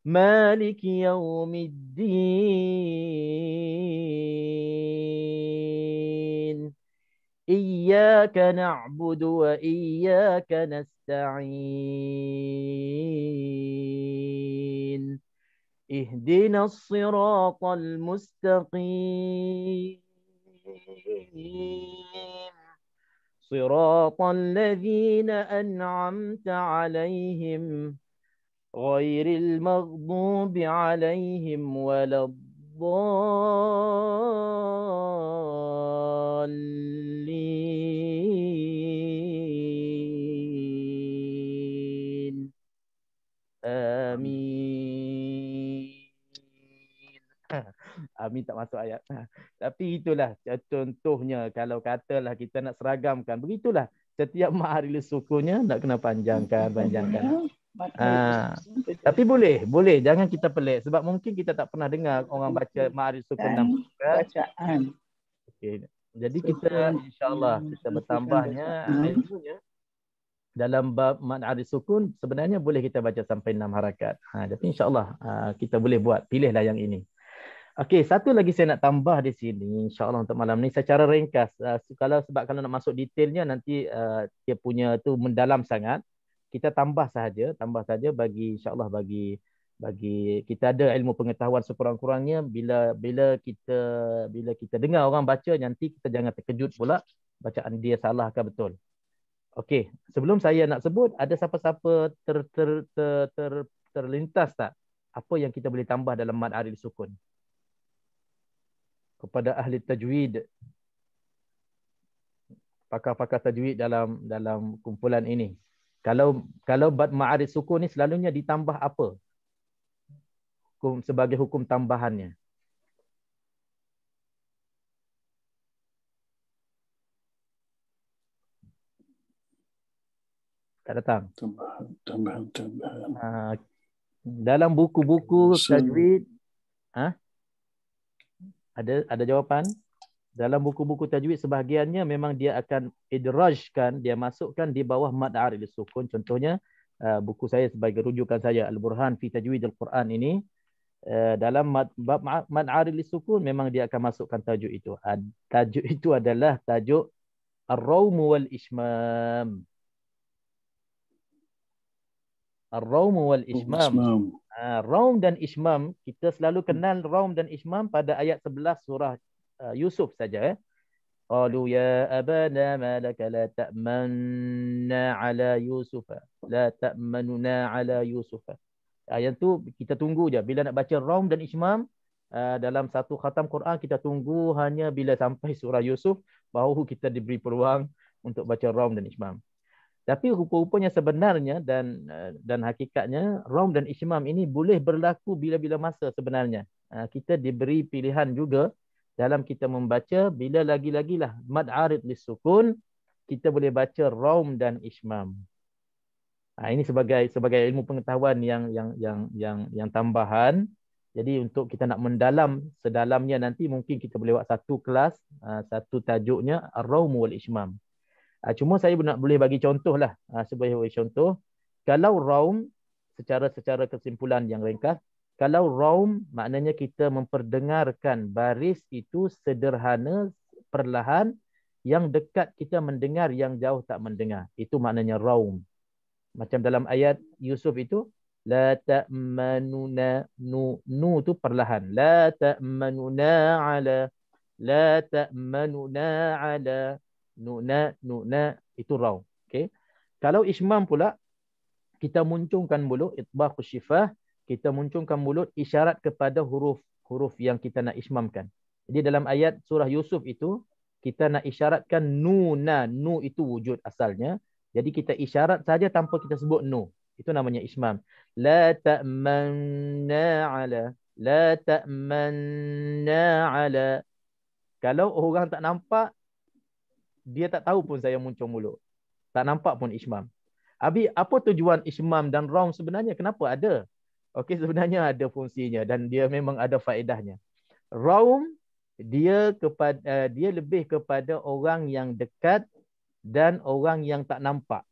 Maliki Yawmiddin. Iyyaka na'budu wa iyyaka nasta'in. Ihdinas siratal mustaqim. Siratal ladzina an'amta 'alaihim ghairil maghdubi 'alaihim waladdallin. Amin. Amin tak masuk ayat. Tapi itulah contohnya, kalau katalah kita nak seragamkan, begitulah. Setiap ma'aridus sukunnya nak kena panjangkan. Tapi boleh. Jangan kita pelik. Sebab mungkin kita tak pernah dengar orang baca ma'aridus sukun 6 bacaan. Okay. Jadi kita insya-Allah kita bertambahnya ilmunya dalam bab mad arid sukun, sebenarnya boleh kita baca sampai 6 harakat. Tapi insya-Allah kita boleh buat, pilihlah yang ini. Okey, satu lagi saya nak tambah di sini insya-Allah untuk malam ni secara ringkas. Sebab kalau nak masuk detailnya nanti dia punya tu mendalam sangat. Kita tambah saja bagi insya-Allah bagi kita ada ilmu pengetahuan sekurang-kurangnya. Bila kita dengar orang baca, nanti kita jangan terkejut pula bacaan dia salah ke betul. Okey, sebelum saya nak sebut, ada siapa-siapa terlintas tak apa yang kita boleh tambah dalam mad arid sukun kepada ahli tajwid, pakar-pakar tajwid dalam kumpulan ini? Kalau mad arid sukun ni selalunya ditambah apa sebagai hukum tambahannya? Tak datang. Tambahan. Dalam buku-buku tajwid, ada jawapan? Dalam buku-buku tajwid sebahagiannya memang dia akan idrajkan, dia masukkan di bawah mad arid sukun. Contohnya buku saya sebagai rujukan saya Al-Burhan fi Tajwid Al-Quran ini, dalam mad arid sukun memang dia akan masukkan tajuk itu. Tajuk itu adalah tajuk Ar-Rawm wal Ishmam. Ar-Rawm wal Ishmam. Raum dan Ishmam, kita selalu kenal Raum dan Ishmam pada ayat 11 surah Yusuf saja. Qalu ya abana ma laka la ta'manna ala Yusuf. La ta'manuna ala Yusuf. Ayat tu kita tunggu je. Bila nak baca Raum dan Ishmam, dalam satu khatam Quran, kita tunggu hanya bila sampai surah Yusuf, baru kita diberi peluang untuk baca Raum dan Ishmam. Tapi rupa-rupanya sebenarnya dan hakikatnya Raum dan Ishmam ini boleh berlaku bila-bila masa sebenarnya. Kita diberi pilihan juga dalam kita membaca, bila lagi-lagilah mad arid lisukun, kita boleh baca Raum dan Ishmam. Ini sebagai ilmu pengetahuan yang tambahan. Jadi untuk kita nak mendalam sedalamnya nanti, mungkin kita boleh buat satu kelas, satu tajuknya Ar-Rawm wal Ishmam. Cuma saya boleh bagi contoh lah. Sebagai contoh, kalau Raum, secara kesimpulan yang ringkas, kalau Raum maknanya kita memperdengarkan baris itu sederhana, perlahan, yang dekat kita mendengar, yang jauh tak mendengar. Itu maknanya Raum. Macam dalam ayat Yusuf itu, la ta'manuna, nu tu perlahan. La ta'manuna ala, la ta'manuna ala. Nu'na itu Raum. Okay. Kalau Ishmam pula, kita muncungkan mulut, itbaq syifah, kita muncungkan mulut isyarat kepada huruf yang kita nak ishmamkan. Jadi dalam ayat surah Yusuf itu, kita nak isyaratkan nuna, nu itu wujud asalnya. Jadi kita isyarat saja tanpa kita sebut nu. Itu namanya ishmam. La ta'manna ala, la ta'manna ala. Kalau orang tak nampak, dia tak tahu pun saya muncung mulut. Tak nampak pun Ishmam. Abi, apa tujuan Ishmam dan Raum sebenarnya? Kenapa ada? Okey, sebenarnya ada fungsinya dan dia memang ada faedahnya. Raum, dia lebih kepada orang yang dekat dan orang yang tak nampak.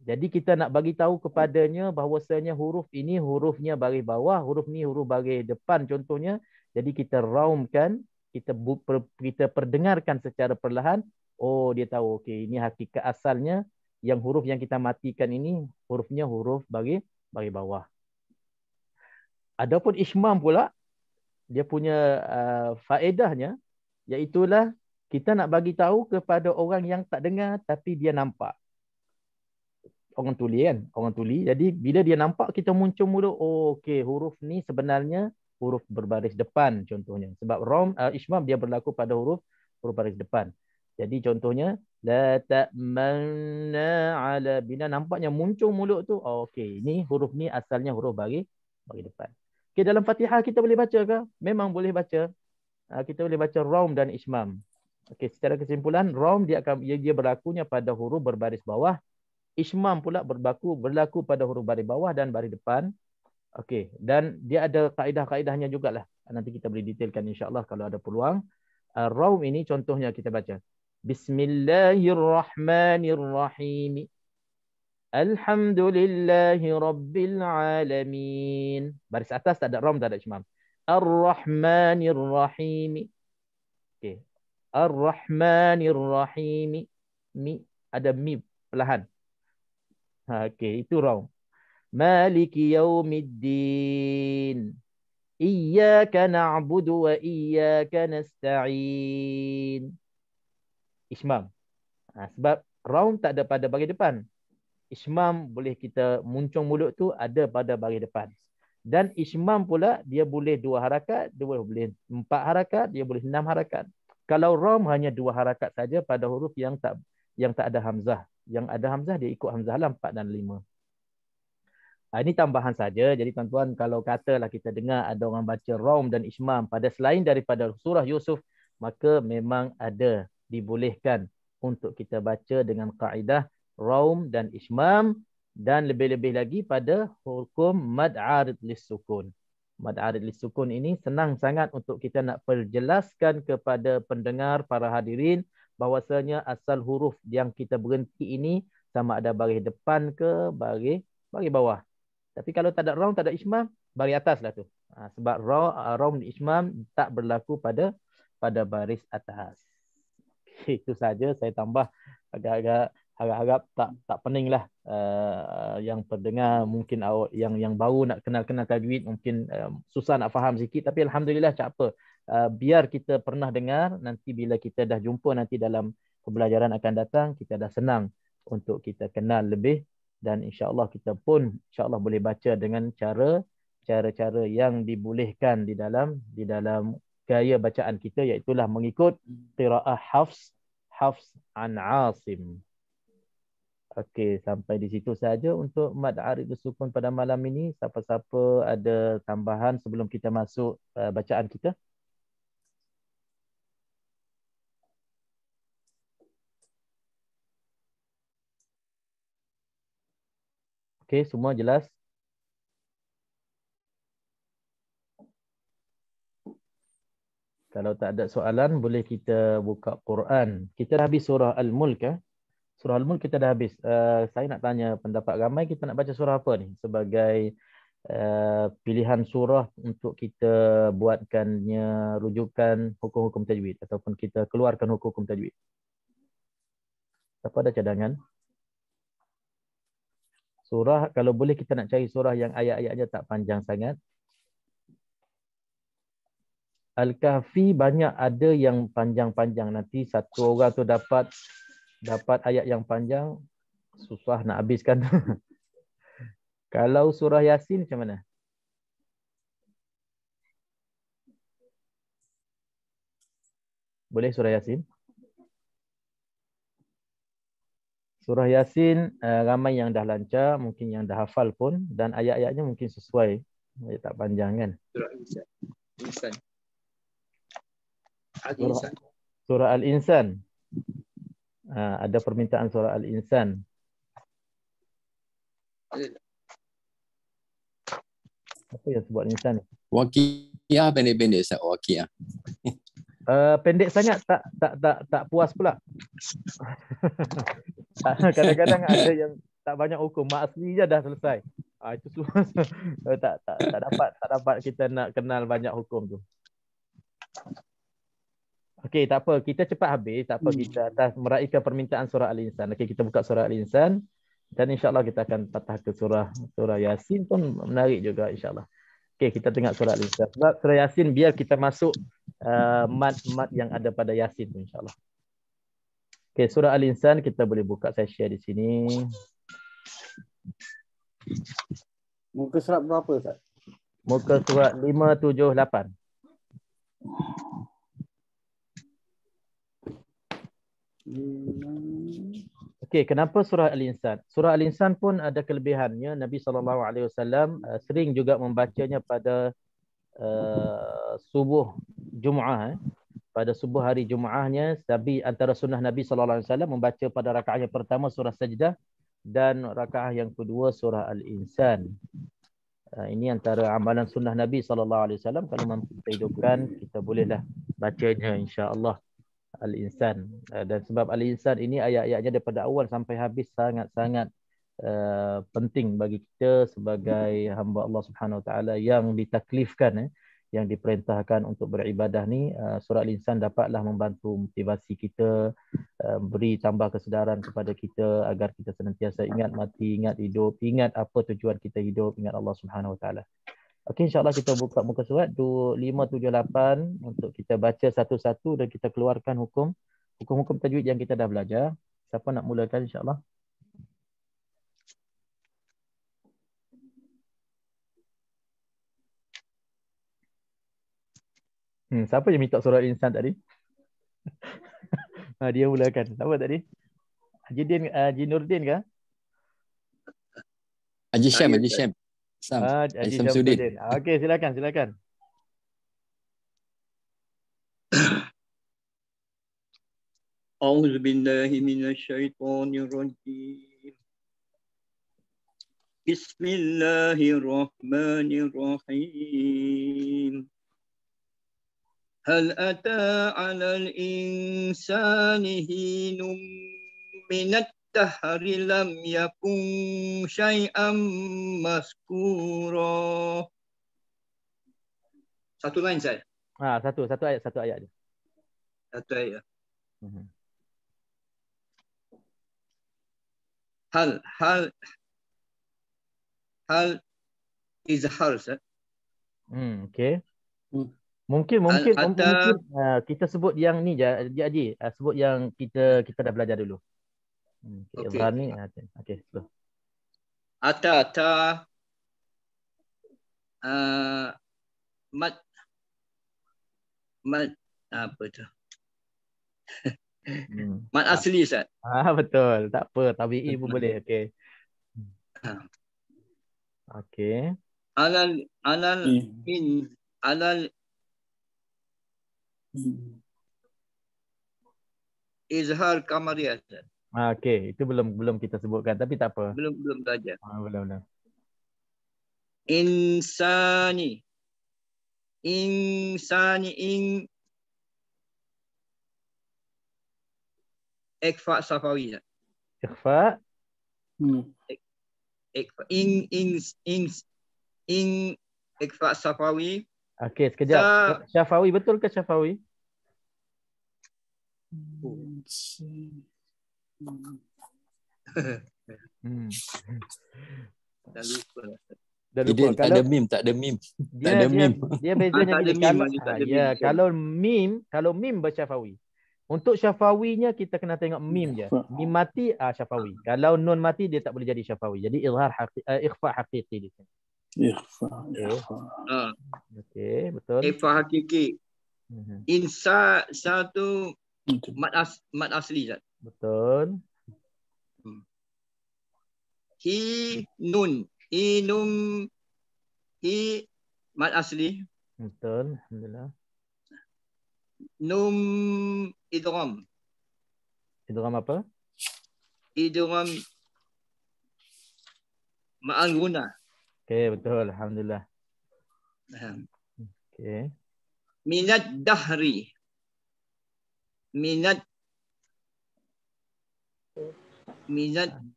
Jadi kita nak bagi tahu kepadanya bahawasanya huruf ini hurufnya baris bawah, huruf ni huruf baris depan contohnya. Jadi kita raumkan, kita perdengarkan secara perlahan. Oh, dia tahu, okey, ini hakikat asalnya, yang huruf yang kita matikan ini hurufnya huruf baris bawah. Adapun Ishmam pula, dia punya faedahnya, iaitulah kita nak bagi tahu kepada orang yang tak dengar tapi dia nampak. Orang tuli kan, orang tuli. Jadi bila dia nampak, kita muncul mulut, oh okey, huruf ni sebenarnya huruf berbaris depan contohnya. Sebab Ishmam dia berlaku pada huruf baris depan. Jadi contohnya la ta'manna ala, bila nampaknya muncul mulut tu, oh, okey, ini huruf ni asalnya huruf baris depan. Okey, dalam Fatihah kita boleh baca ke? Memang boleh baca. Kita boleh baca Raum dan Ishmam. Okey, secara kesimpulan Raum dia berlakunya pada huruf berbaris bawah. Ishmam pula berlaku pada huruf baris bawah dan baris depan. Okey, dan dia ada kaedah-kaedahnya jugalah. Nanti kita boleh detailkan insya-Allah kalau ada peluang. Raum ini contohnya kita baca. Bismillahirrahmanirrahim. Alhamdulillahi rabbil alamin. Baris atas tak ada Raum, tak ada Ishmam. Ar-Rahmanirrahim. Okey. Ar-Rahmanirrahim. Mi ada mi perlahan. Okey, itu Raum. Maliki yaumiddin. Iyyaka na'budu wa iyyaka nasta'in. Ishmam. Sebab Raum tak ada pada baris depan. Ishmam boleh kita muncung mulut tu ada pada baris depan. Dan Ishmam pula dia boleh 2 harakat, dia boleh 4 harakat, dia boleh 6 harakat. Kalau Raum hanya 2 harakat saja pada huruf yang tak ada hamzah. Yang ada hamzah dia ikut hamzah lah 4 dan 5. Ini tambahan saja. Jadi tuan-tuan, kalau katalah kita dengar ada orang baca Raum dan Ishmam pada selain daripada surah Yusuf, maka memang ada dibolehkan untuk kita baca dengan kaedah raum dan ismam, dan lebih-lebih lagi pada hukum mad arid lis-sukun. Mad arid lis-sukun ini senang sangat untuk kita nak perjelaskan kepada pendengar, para hadirin, bahwasanya asal huruf yang kita berhenti ini sama ada baris depan ke baris bawah. Tapi kalau tak ada raum, tak ada ismam, baris atas lah tu. Sebab raum dan ismam tak berlaku pada baris atas. Itu saja saya tambah, agak-agak harap tak pening lah. Yang pendengar mungkin yang baru nak kenal tajwid mungkin susah nak faham sikit, tapi alhamdulillah tak apa. Biar kita pernah dengar, nanti bila kita dah jumpa nanti dalam pembelajaran akan datang, kita dah senang untuk kita kenal lebih, dan insya-Allah kita pun insya-Allah boleh baca dengan cara-cara yang dibolehkan di dalam gaya bacaan kita, iaitu mengikut qiraah Hafs an Asim. Okey, sampai di situ saja untuk mad arid sukun pada malam ini. Siapa-siapa ada tambahan sebelum kita masuk bacaan kita? Okey, semua jelas? Kalau tak ada soalan, boleh kita buka Quran. Kita dah habis surah Al-Mulk. Surah Al-Mulk kita dah habis. Saya nak tanya pendapat ramai, kita nak baca surah apa ni sebagai pilihan surah untuk kita buatkannya rujukan hukum-hukum tajwid, ataupun kita keluarkan hukum-hukum tajwid. Siapa ada cadangan? Surah, kalau boleh kita nak cari surah yang ayat-ayatnya tak panjang sangat. Al-Kahfi banyak ada yang panjang-panjang. Nanti satu orang tu dapat ayat yang panjang, susah nak habiskan. Kalau surah Yasin macam mana? Boleh surah Yasin? Surah Yasin ramai yang dah lancar, mungkin yang dah hafal pun, dan ayat-ayatnya mungkin sesuai. Ayat tak panjang kan? Surah Al-Insan. Ada permintaan surah Al-Insan. Apa yang sebut Al-Insan ni? Waqiah pendek-pendek Ustaz. Waqiah. Pendek sangat tak puas pula. Kadang-kadang ada yang tak banyak hukum, mak asli je dah selesai. Itu tak dapat kita nak kenal banyak hukum tu. Okey, tak apa, kita cepat habis, tak apa, kita atas meraihkan permintaan surah Al-Insan. Okey, kita buka surah Al-Insan dan insya-Allah kita akan patah ke surah Yasin pun menarik juga insya-Allah. Okey, kita tengok surah Al-Insan. Sebab surah Yasin biar kita masuk mad yang ada pada Yasin insya-Allah. Okey, surah Al-Insan kita boleh buka, saya share di sini. Muka surat berapa Ustaz? Muka surat 578. Okey, kenapa surah Al-Insan? Surah Al-Insan pun ada kelebihannya. Nabi SAW sering juga membacanya pada subuh Jumaat. Pada subuh hari Jumaatnya, Nabi, antara sunnah Nabi SAW membaca pada rakaat yang pertama surah Sajdah dan rakaat yang kedua surah Al-Insan. Ini antara amalan sunnah Nabi SAW. Kalau mampu kita hidupkan, kita bolehlah bacanya insya-Allah Al-Insan. Dan sebab Al-Insan ini ayat-ayatnya daripada awal sampai habis sangat-sangat penting bagi kita sebagai hamba Allah Subhanahu Wa Taala yang ditaklifkan, yang diperintahkan untuk beribadah ni. Surah Al-Insan dapatlah membantu motivasi kita, beri tambah kesedaran kepada kita agar kita senantiasa ingat mati, ingat hidup, ingat apa tujuan kita hidup, ingat Allah Subhanahu Wa Taala. Okey, insya-Allah kita buka muka surat 578 untuk kita baca satu-satu dan kita keluarkan hukum-hukum tajwid yang kita dah belajar. Siapa nak mulakan insya-Allah? Siapa yang minta surah Al-Insan tadi? Dia mulakan. Siapa tadi? Haji Nurdin ke? Haji Syam. Haji Syamsuddin. Okey, silakan. A'udzu billahi minasyaitonir rajim. Bismillahirrahmanirrahim. Hal ata 'alal insani hinum minat dahri lam yakun syai'an maskura. Satu line saya. Satu ayat je. Satu ayat. Mhm. Hal izhar Ustaz. Okey. Hmm. Mungkin Ata kita sebut yang ni je, Haji. Sebut yang kita dah belajar dulu. Okey. Izhar ni. Okey. ata mat apa tu? Mat asli Ustaz. Betul. Tak apa. Tabi'i pun boleh. Okey. Okey. Alal izhar kamariyah Ustaz. Okey. Itu belum kita sebutkan. Tapi tak apa. Belum belajar. Belum. Insani Ikhfa Safawi. Ikhfa. Ikhfa Safawi. Okey, sekejap. Syafawi betul ke Syafawi? Dah lupa. Tak ada meme. Dia bezanya gini. Kalau mim bersyafawi. Untuk syafawinya kita kena tengok mim je. Mim mati syafawi. Kalau nun mati dia tak boleh jadi syafawi. Jadi ikhfa haqiqi di sini. Ikhfa. Okey, betul. Ikhfa hakiki. Insa satu mat asli Zat. Betul. Inum mat asli. Betul. Alhamdulillah. Num idgham. Idgham apa? Idgham ma'al guna. Okey, betul. Alhamdulillah. Okey. Minat dahri. Minat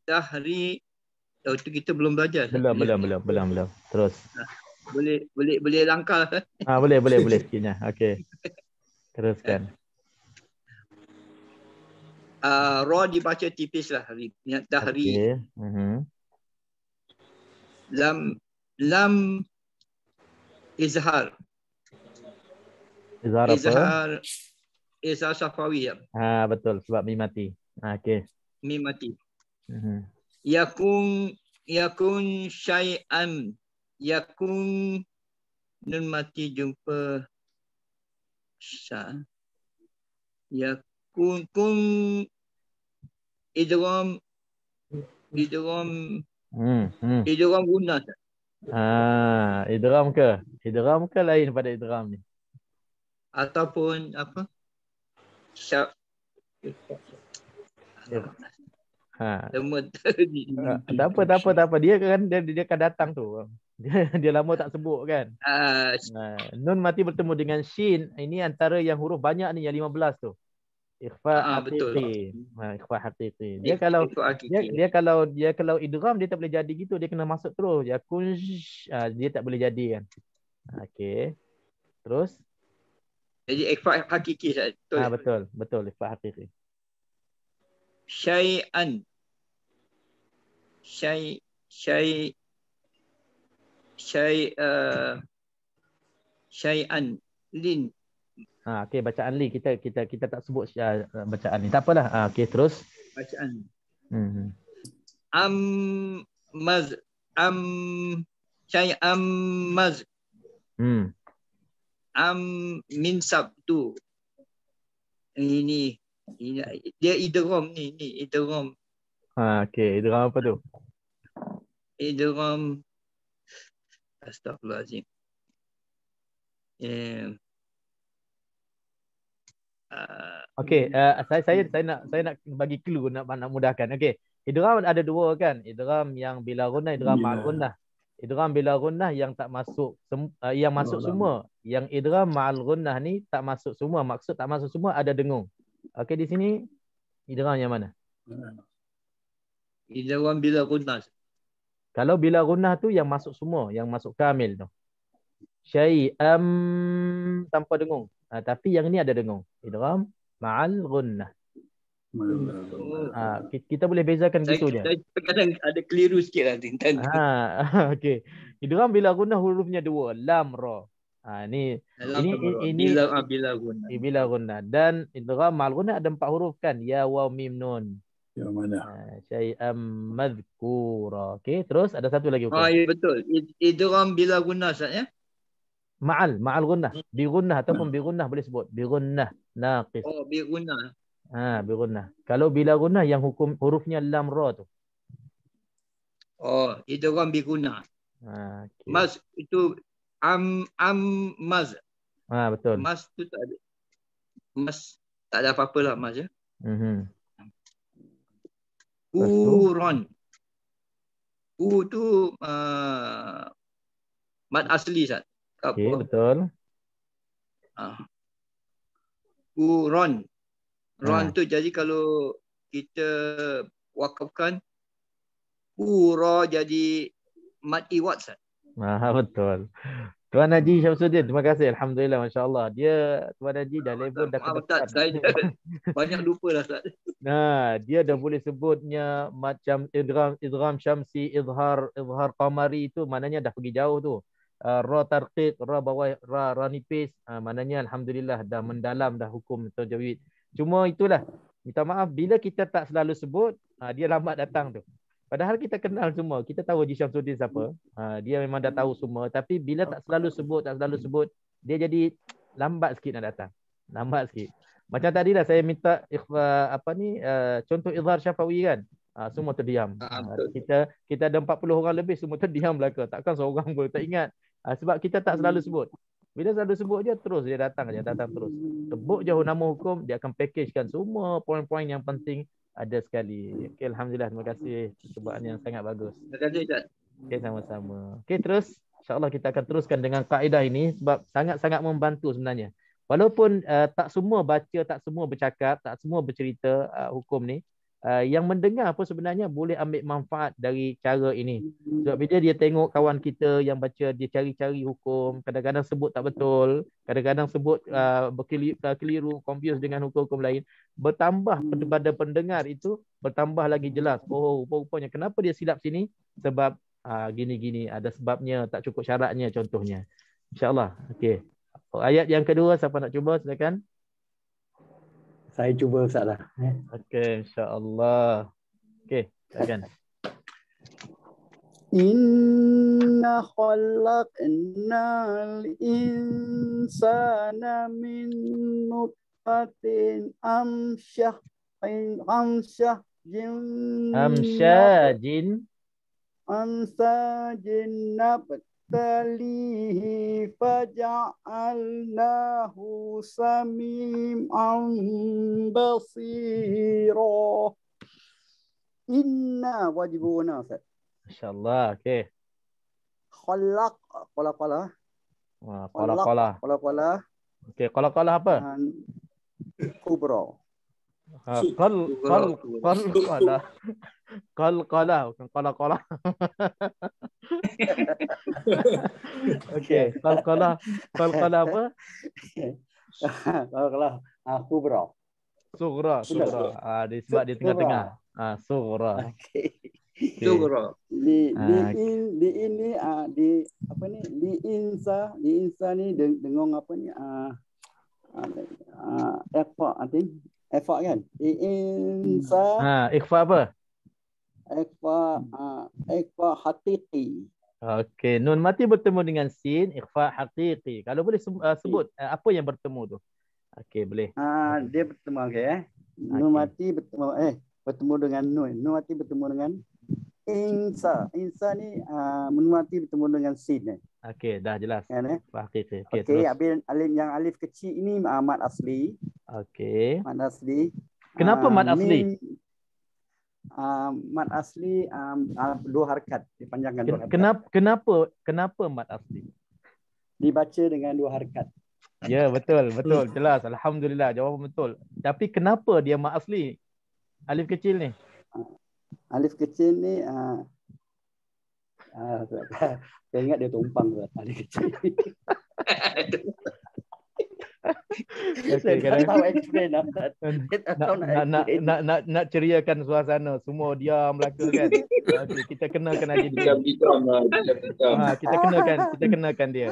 dahri. Itu kita belum belajar. Belum. Terus. Boleh langkah. Boleh sikitnya. Okey. Teruskan. Ra dibaca tipis lah. Minat dahri. Okey. Lam izhar. Izhar apa? Izhar Safawi. Betul. Sebab mim mati. Okey. Mim mati. Yakun syai'an. Yakun nun mati jumpa sya. Yakun idgham guna. Idgham ke? Idgham ke lain pada idgham ni? Ataupun apa? Tak apa. Dia akan datang tu. Dia lama tak sebut kan. Nun mati bertemu dengan shin. Ini antara yang huruf banyak ni yang 15 tu. Ikhfa haqiqi. Ikhfa haqiqi. Dia kalau idgham dia tak boleh jadi gitu, dia kena masuk terus. Yakun dia tak boleh jadi kan. Okey. Terus jadi ikhfa hakiki betul. Betul ikhfa haqiqi. Syai'an lin. Okey, bacaan li kita tak sebut bacaan ni. Tak apalah. Okey, terus bacaan. Syai'an maz. Min sabtu. Ini dia idgham ni idgham. Okey, idgham apa tu? Idgham astagfirullahalazim. Okey, saya nak bagi clue nak mudahkan. Okey. idgham ada dua kan. Idgham yang bila gunnah, idgham ma'al gunnah. Idgham bila gunnah yang tak masuk yang masuk semua. Yang idgham ma'al gunnah ni tak masuk semua. Maksud tak masuk semua ada dengung. Okey, di sini idgham yang mana? Idgham bila gunnah. Kalau bila gunnah tu yang masuk semua, yang masuk kamil tu. Syai'am tanpa dengung. Tapi yang ni ada dengung. Idgham ma'al gunnah. Kita boleh bezakan gitu je. Saya kadang ada keliru sikit lah tentang tu. Okey. Idgham bila gunnah hurufnya dua, lam ra. Ini Bila gunnah. Bila gunnah. Dan idgham ma'al gunnah ada 4 huruf kan? Ya waw mim nun. Yang mana? Syai'am madhkura. Okey, terus ada satu lagi hukum. Ya betul. Idgham bila gunnah Ustaz ya. Ma'al gunnah. Bi gunnah ataupun bi gunnah boleh sebut. Bi gunnah naqis. Oh, bi gunnah. Bi gunnah. Kalau bila gunnah yang hukum hurufnya lam ra tu. Oh, idgham bi gunnah. Okay. Mas itu maz. Betul. Mas tu tak ada. Mas tak ada apa-apa lah mas ya. Quran. Tu mad asli Ustaz. Okey, betul. Quran. Ron tu jadi kalau kita wakafkan pura jadi mad iwad Ustaz. Betul. Tuan Haji Syamsuddin, terima kasih. Alhamdulillah, masya-Allah. Dia Tuan Haji dah level dah ke depan. Saya banyak lupa lah Ustaz. Dia dah boleh sebutnya macam idgham syamsi, izhar qamari itu maknanya dah pergi jauh tu. Ra tarqiq, ra bawah, ra nipis, maknanya alhamdulillah dah mendalam dah hukum tajwid. Cuma itulah, minta maaf bila kita tak selalu sebut, dia lambat datang tu. Padahal kita kenal semua, kita tahu Haji Syamsuddin siapa. Dia memang dah tahu semua, tapi bila tak selalu sebut, dia jadi lambat sikit nak datang. Lambat sikit. Macam tadi lah saya minta contoh izhar syafawi kan. Semua terdiam. Kita ada 40 orang lebih semua terdiam belaka. Takkan seorang pun tak ingat. Sebab kita tak selalu sebut. Bila selalu sebut je terus dia datang terus. Sebut je nama hukum, dia akan packagekan semua poin-poin yang penting ada sekali. Okey, alhamdulillah, terima kasih percubaan yang sangat bagus. Terima kasih Ustaz. Okey, sama-sama. Okey, terus insya-Allah kita akan teruskan dengan kaedah ini sebab sangat-sangat membantu sebenarnya. Walaupun tak semua baca, tak semua bercakap, tak semua bercerita hukum ni, yang mendengar pun sebenarnya boleh ambil manfaat dari cara ini. Sebab bila dia tengok kawan kita yang baca, dia cari-cari hukum, kadang-kadang sebut tak betul, kadang-kadang sebut keliru, confuse dengan hukum-hukum lain, bertambah pada pendengar itu, bertambah lagi jelas. Oh, rupanya kenapa dia silap sini? Sebab gini-gini, ada sebabnya, tak cukup syaratnya contohnya. InsyaAllah. Okey. Ayat yang kedua, siapa nak cuba? Silakan. Saya cuba Ustaz lah. Okey, insya-Allah. Okey, silakan. Inna khalaqnal insana min nutfatin amsyajin nabtalihi faja'alnahu sami'an basira. Inna wajibuna Ustaz. Masya-Allah. Okey. Khalaq qala. Okey, qala apa? Kubra. Qala bukan qala. Okey, qala apa? Qala kubra. Sughra. Sebab di tengah-tengah. Sughra. Okey. Sughra. Li insa ni dengung apa ni? Ikhfa nanti. Ikhfa kan? Insa. Ikhfa apa? Ikhfa haqiqi. Okey, nun mati bertemu dengan sin, ikhfa haqiqi. Kalau boleh sebut apa yang bertemu tu? Okey, boleh. Dia bertemu nun mati bertemu dengan nun. Nun mati bertemu dengan insa. Insa ni nun mati bertemu dengan sin. Okey, dah jelas. Haqiqi. Okey, alif kecil ini mad asli. Okey. Mad asli. Kenapa mad asli? Mat asli dua harakat, dipanjangkan dua harakat. Kenapa mat asli? Dibaca dengan dua harakat. Ya, betul, jelas. Alhamdulillah, jawapan betul. Tapi kenapa dia mat asli? Alif kecil ni. Alif kecil ni saya ingat dia tumpang alif kecil. Okay, tak tahu explain nak ceriakan suasana, semua diam belaka kan. Okay, kita kenalkan Haji Din. Kita kenalkan dia.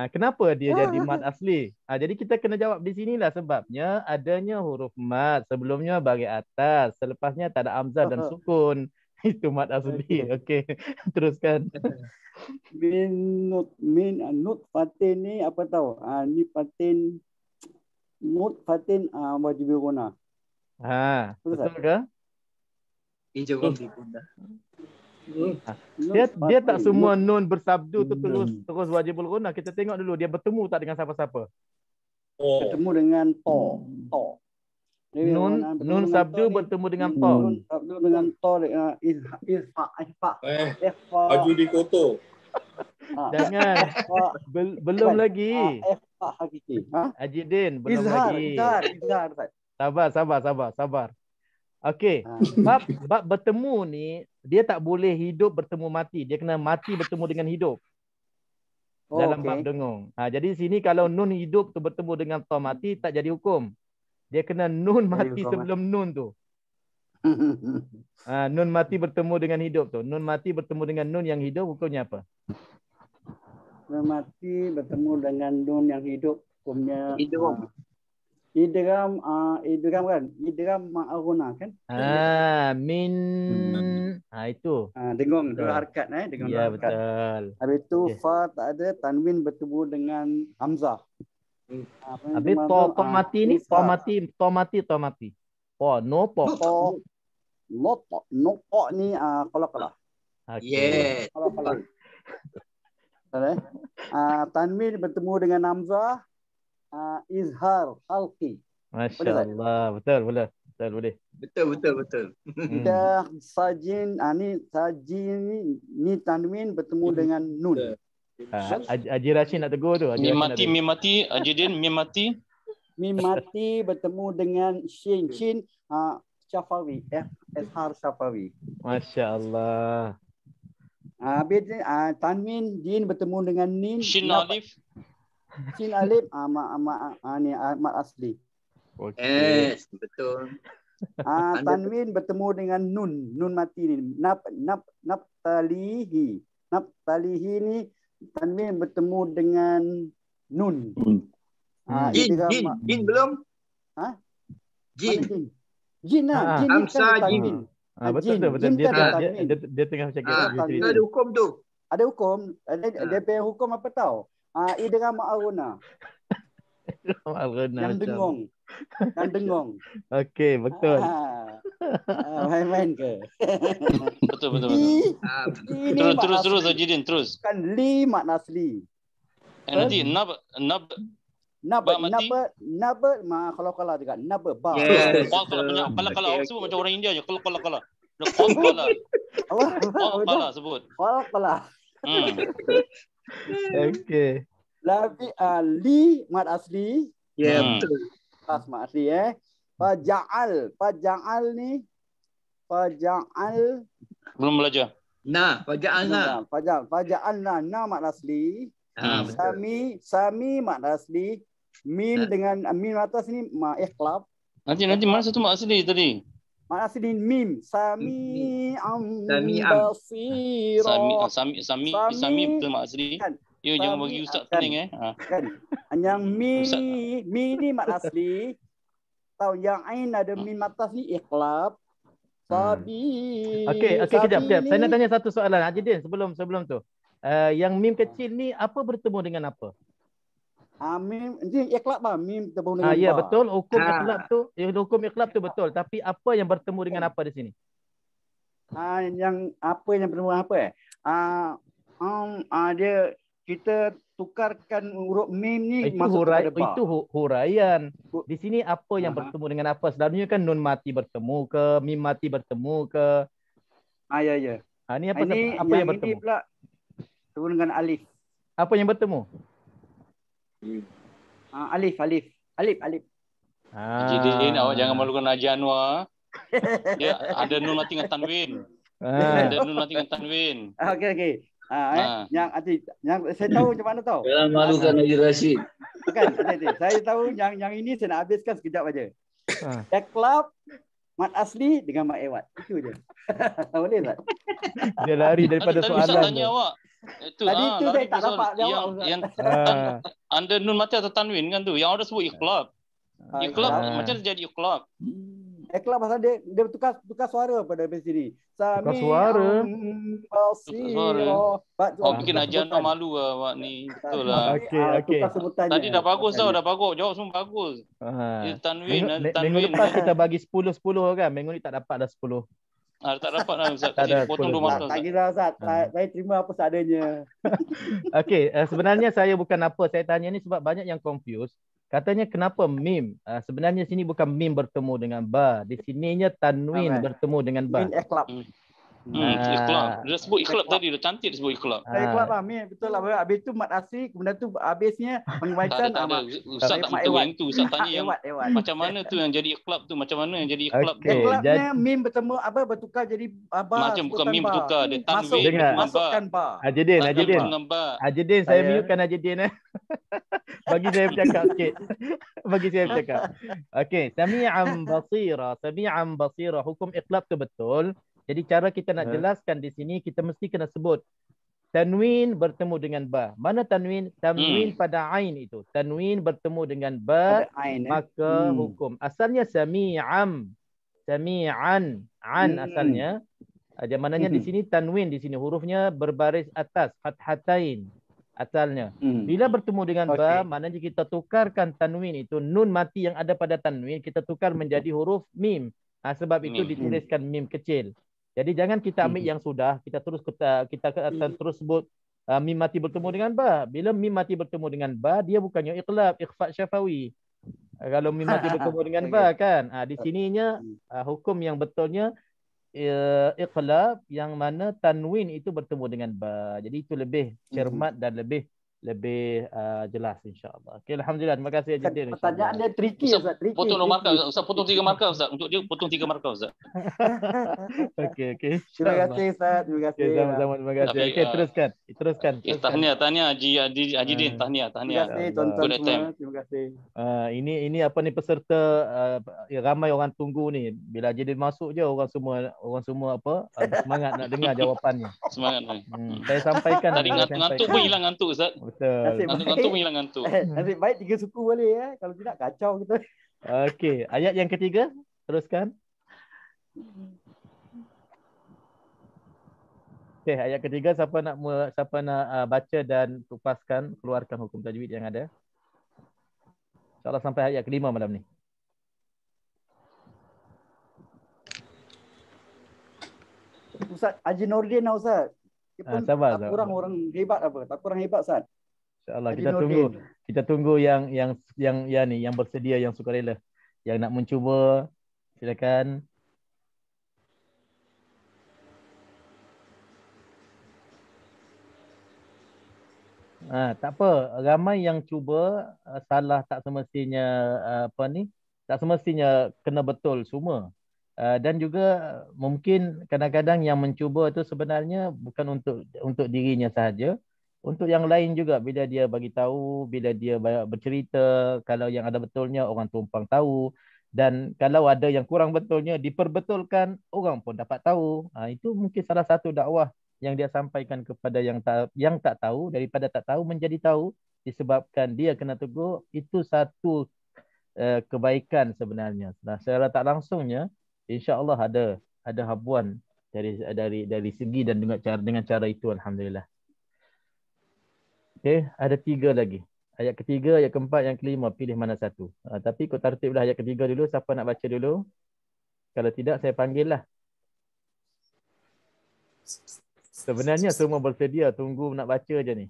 Kenapa dia jadi mat asli? Jadi kita kena jawab di sinilah sebabnya adanya huruf mat sebelumnya bagi atas, selepasnya tak ada hamzah dan sukun. Itu mat asli. Okey, teruskan. Nut fatin ni apa tahu? Ni fatin Nut fatin wajib guna. Betul ke? Injawab di bunda. Dia tak semua nun bersabdu tu terus wajibul guna. Kita tengok dulu dia bertemu tak dengan siapa-siapa. Bertemu dengan to. Nun sabdu bertemu dengan to. Nun sabdu dengan to isfa. Baju di kotor. Jangan. Belum lagi. Hakiki. Haji Din, belum Izhar. Sabar. Okey. Bab bertemu ni dia tak boleh hidup bertemu mati. Dia kena mati bertemu dengan hidup. Dalam bab dengung. Jadi sini kalau nun hidup tu bertemu dengan to mati tak jadi hukum. Dia kena nun mati sebelum nun tu. Nun mati bertemu dengan hidup tu. Nun mati bertemu dengan nun yang hidup, hukumnya apa? Nun mati bertemu dengan nun yang hidup, hukumnya idgham. Idgham kan? Idgham ma'aruna kan? Min. Itu. Dengung dua harakat dengung ya, dua harakat. Betul. Habis tu fa tak ada, tanwin bertemu dengan hamzah. Habis to mati ni, to mati. No po. No po ni qalaqlah. Yes. Qalaqlah. Tanwin bertemu dengan hamzah, izhar halqi. Masya-Allah. Betul boleh. Betul. Dah sajin ni tanwin bertemu dengan nun. Haji Rashid nak tegur tu. Mim mati, Haji Din, mim mati. Mim mati bertemu dengan shin syafawi, izhar syafawi. Masya-Allah. Habis tanwin jin bertemu dengan nin. Shin alif. Mat asli. Yes, betul. Tanwin bertemu dengan nun mati ni. Naftalihi ni tanwin bertemu dengan nun. Jin belum? Jin Hamzah jin. Betul. Dia tengah cakap. Ada hukum tu. Ada hukum. Dia punya hukum apa tahu? Idgham ma'aruna. Yang dengung. Okey, betul. Main-main ke? Betul. Terus Haji Din, terus. Kan li makna asli. Nanti nab kalau juga nab ba. Kalau sebut macam orang India je. Kalau. Kalau sebut. Kalau. Okey. Labi li mat asli. Ya, betul. Pas mat asli Faja'al ni faja'al Belum belajar. Faja'al na mat asli. Sami mat asli. Mim dengan mim atas ni ikhlas. Nanti mana satu mak asli tadi? Mak asli mim. Sami betul mak asli. You jangan bagi ustaz pening Kan. Yang mi ni mak asli. Tahu yang ain ada mim atas ni ikhlas. Sabi. Okey, kejap. Saya nak tanya satu soalan Haji Din sebelum tu. Yang mim kecil ni apa bertemu dengan apa? Mim ini ikhlas bah, mim bertemu dengan ya betul, hukum ikhlas tu betul, tapi apa yang bertemu dengan apa di sini? Yang apa yang bertemu dengan apa? Dia kita tukarkan huruf mim ni Itu masuk kepada ba. itu huraian. Di sini apa yang bertemu dengan apa? Selalunya kan nun mati bertemu ke, mim mati bertemu ke. Ya ya. Ini apa Ini yang yang bertemu? ini pula turun dengan alif. Apa yang bertemu? Alif. Jadi awak jangan malukan Haji Anwar. Dia ada nun mati dengan tanwin. Ada nun mati dengan tanwin. Okey. Yang saya tahu macam mana tahu. Jangan malukan Haji Rashid. Bukan, saya tahu yang ini saya nak habiskan sekejap aja. Iqlab mat asli dengan mat ewat. Itu je. Boleh tak? Dia lari daripada Tadi soalan. saya tanya awak. Tadi tu saya tak dapat jawab. Yang ada nun mati atau tanwin kan tu. Yang orang sebut iqlab. Iqlab macam jadi iqlab. Iqlab pasal dia tukar suara pada sini. Tukar suara. Bikin Haji Anwar malu lah awak ni. Betul lah. Okey. Tadi dah bagus tau, dah bagus. Jawab semua bagus. Tanwin. Minggu lepas kita bagi 10-10 kan. Minggu ni tak dapat dah 10. Tak dapat lah Ustaz. Tadi potong 2 markah. Tak kira Ustaz. Saya terima apa seadanya. Okey, sebenarnya saya bukan apa. Saya tanya ni sebab banyak yang confuse. Katanya kenapa mim? Sebenarnya sini bukan mim bertemu dengan ba. Di sininya tanwin bertemu dengan ba. Min iqlab. Iqlab. Dia sebut iqlab tadi. Dia cantik dia sebut iqlab. Iqlab lah. Betul lah. Habis tu mat asli. Kemudian tu habisnya pengembalikan. Tak ada. Ustaz tak tahu yang tu. Ustaz tanya yang macam mana tu yang jadi iqlab tu. Macam mana yang jadi iqlab tu. Iqlabnya mim bertemu bertukar jadi ba. Macam bukan mim bertukar. Dia tanwin dengan masukkan ba. Hajidin, saya mute-kan Hajidin. Bagi saya bercakap sikit. Okey, sami'an basira. Hukum iqlab tu betul. Jadi cara kita nak jelaskan di sini, kita mesti kena sebut tanwin bertemu dengan ba. Mana tanwin? Tanwin pada ain itu. Tanwin bertemu dengan ba, maka hukum. Asalnya sami'an. Asalnya. Dia mananya di sini tanwin, di sini hurufnya berbaris atas, fathatain. Asalnya. Bila bertemu dengan ba, maknanya kita tukarkan tanwin itu, nun mati yang ada pada tanwin, kita tukar menjadi huruf mim. Sebab itu dituliskan mim kecil. Jadi jangan kita ambil yang sudah, kita terus sebut mim mati bertemu dengan ba. Bila mim mati bertemu dengan ba, dia bukannya iqlab, ikhfa syafawi. Kalau mim mati bertemu dengan ba kan. Di sininya hukum yang betulnya iqlab yang mana tanwin itu bertemu dengan ba. Jadi itu lebih cermat dan lebih jelas insya-Allah. Okey, alhamdulillah. Terima kasih Haji. Pertanyaan dia tricky Ustaz. Potong 2 markah Ustaz. Potong 3 markah Ustaz. Untuk dia potong 3 markah Ustaz. Okey. Terima kasih Ustaz. Terima kasih. Sama-sama, terima kasih. Okey, teruskan. Tahniah Haji Din. Tahniah. Terima kasih tuan-tuan semua. Terima kasih. Ini apa ni peserta ramai orang tunggu ni. Bila Haji Din masuk je orang semua apa semangat nak dengar jawapannya. Semangat. Saya sampaikan. Tadi ngantuk pun hilang ngantuk Ustaz. Betul. Ngantuk pun hilang ngantuk. Nasib baik 3 suku boleh kalau tidak kacau kita. Okey, ayat yang ketiga teruskan. Okey, ayat ketiga siapa nak baca dan kupaskan, keluarkan hukum tajwid yang ada. InsyaAllah sampai ayat kelima malam ni. Ustaz Haji Nordin lah Ustaz. Sabar. Tak kurang orang hebat apa? Tak kurang hebat Ustaz. InsyaAllah kita tunggu yang bersedia, yang sukarela, yang nak mencuba, silakan. Tak apa, ramai yang cuba salah tak semestinya tak semestinya kena betul semua. Dan juga mungkin kadang-kadang yang mencuba itu sebenarnya bukan untuk dirinya sahaja, untuk yang lain juga. Bila dia bagi tahu, bila dia bercerita, kalau yang ada betulnya orang tumpang tahu, dan kalau ada yang kurang betulnya diperbetulkan, orang pun dapat tahu. Itu mungkin salah satu dakwah yang dia sampaikan kepada yang tak tahu, daripada tak tahu menjadi tahu, disebabkan dia kena tegur. Itu satu kebaikan sebenarnya. Secara tak langsungnya insya-Allah ada habuan dari segi dan dengan cara itu, alhamdulillah. Okey, ada 3 lagi. Ayat ketiga, ayat keempat, yang kelima, pilih mana satu. Tapi ikut tertiblah ayat ketiga dulu. Siapa nak baca dulu? Kalau tidak, saya panggil lah. Sebenarnya semua bersedia, tunggu nak baca je ni.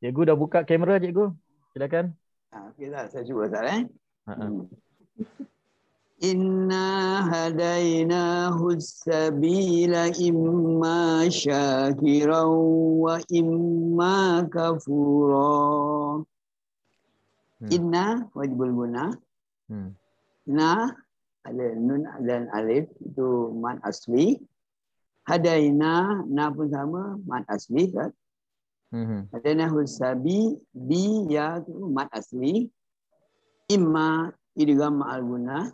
Cikgu dah buka kamera, cikgu. Silakan. Okey dah, saya cuba Ustaz Inna hadainahu sabila imma syakiran wa imma kafura. Inna wajibul guna. Na ada nun dan alif itu mad asli. Hadaina na pun sama mad asli kan. Hadainahu sabi bi ya itu mad asli. Imma idgham ma'al guna.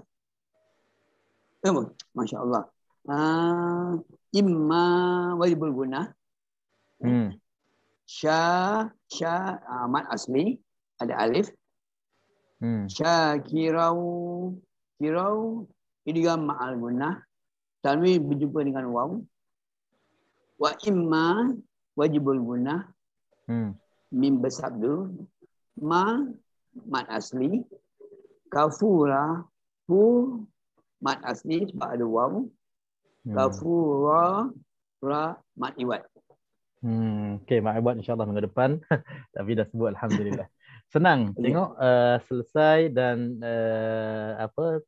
Masya Allah. Imma wajibul guna. Sya mad asli ada alif. Syakirau idgham ma'al guna. Tanwin berjumpa dengan waw. Wa imma wajibul guna. Mim bersabdu. Ma mad asli. Kafura fu mad asli sebab ada waw. Kafura ra mad iwad. Okey, mak iwad insya-Allah minggu depan. Tapi dah sebut alhamdulillah. Senang tengok selesai dan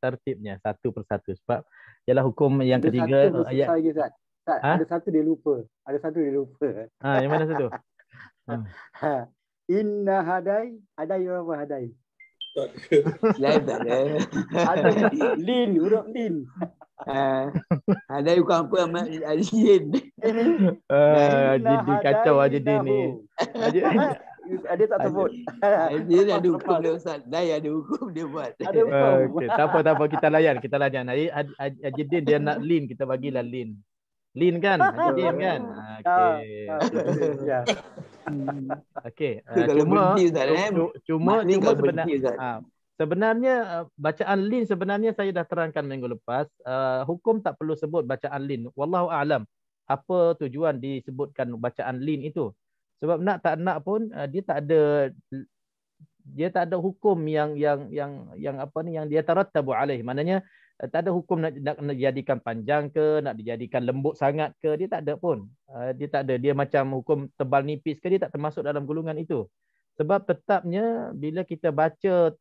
tertibnya satu persatu sebab ialah hukum yang ketiga ayat. Ada satu dia lupa. Yang mana satu? Inna hadai, hadai apa hadai? Lain tak ada. Ada lin, huruf lin. Hadai bukan apa amat alien. Jadi kacau aja dia ni. Dia tak sebut. Dia ada hukum dia Ustaz. Dai ada hukum dia buat. Ada hukum. Okey, tak apa kita layan. Haji dia nak lin, kita bagilah lin. Lin kan? Haji kan? Okey. Okey. Cuma sebenarnya bacaan lin sebenarnya saya dah terangkan minggu lepas. Hukum tak perlu sebut bacaan lin. Wallahu a'lam. Apa tujuan disebutkan bacaan lin itu? Sebab nak tak nak pun dia tak ada hukum yang apa ni yang dia tarattabu alaih. Maknanya tak ada hukum nak dijadikan panjang ke, nak dijadikan lembut sangat ke, dia tak ada pun. Dia tak ada. Dia macam hukum tebal nipis ke, dia tak termasuk dalam golongan itu. Sebab tetapnya bila kita baca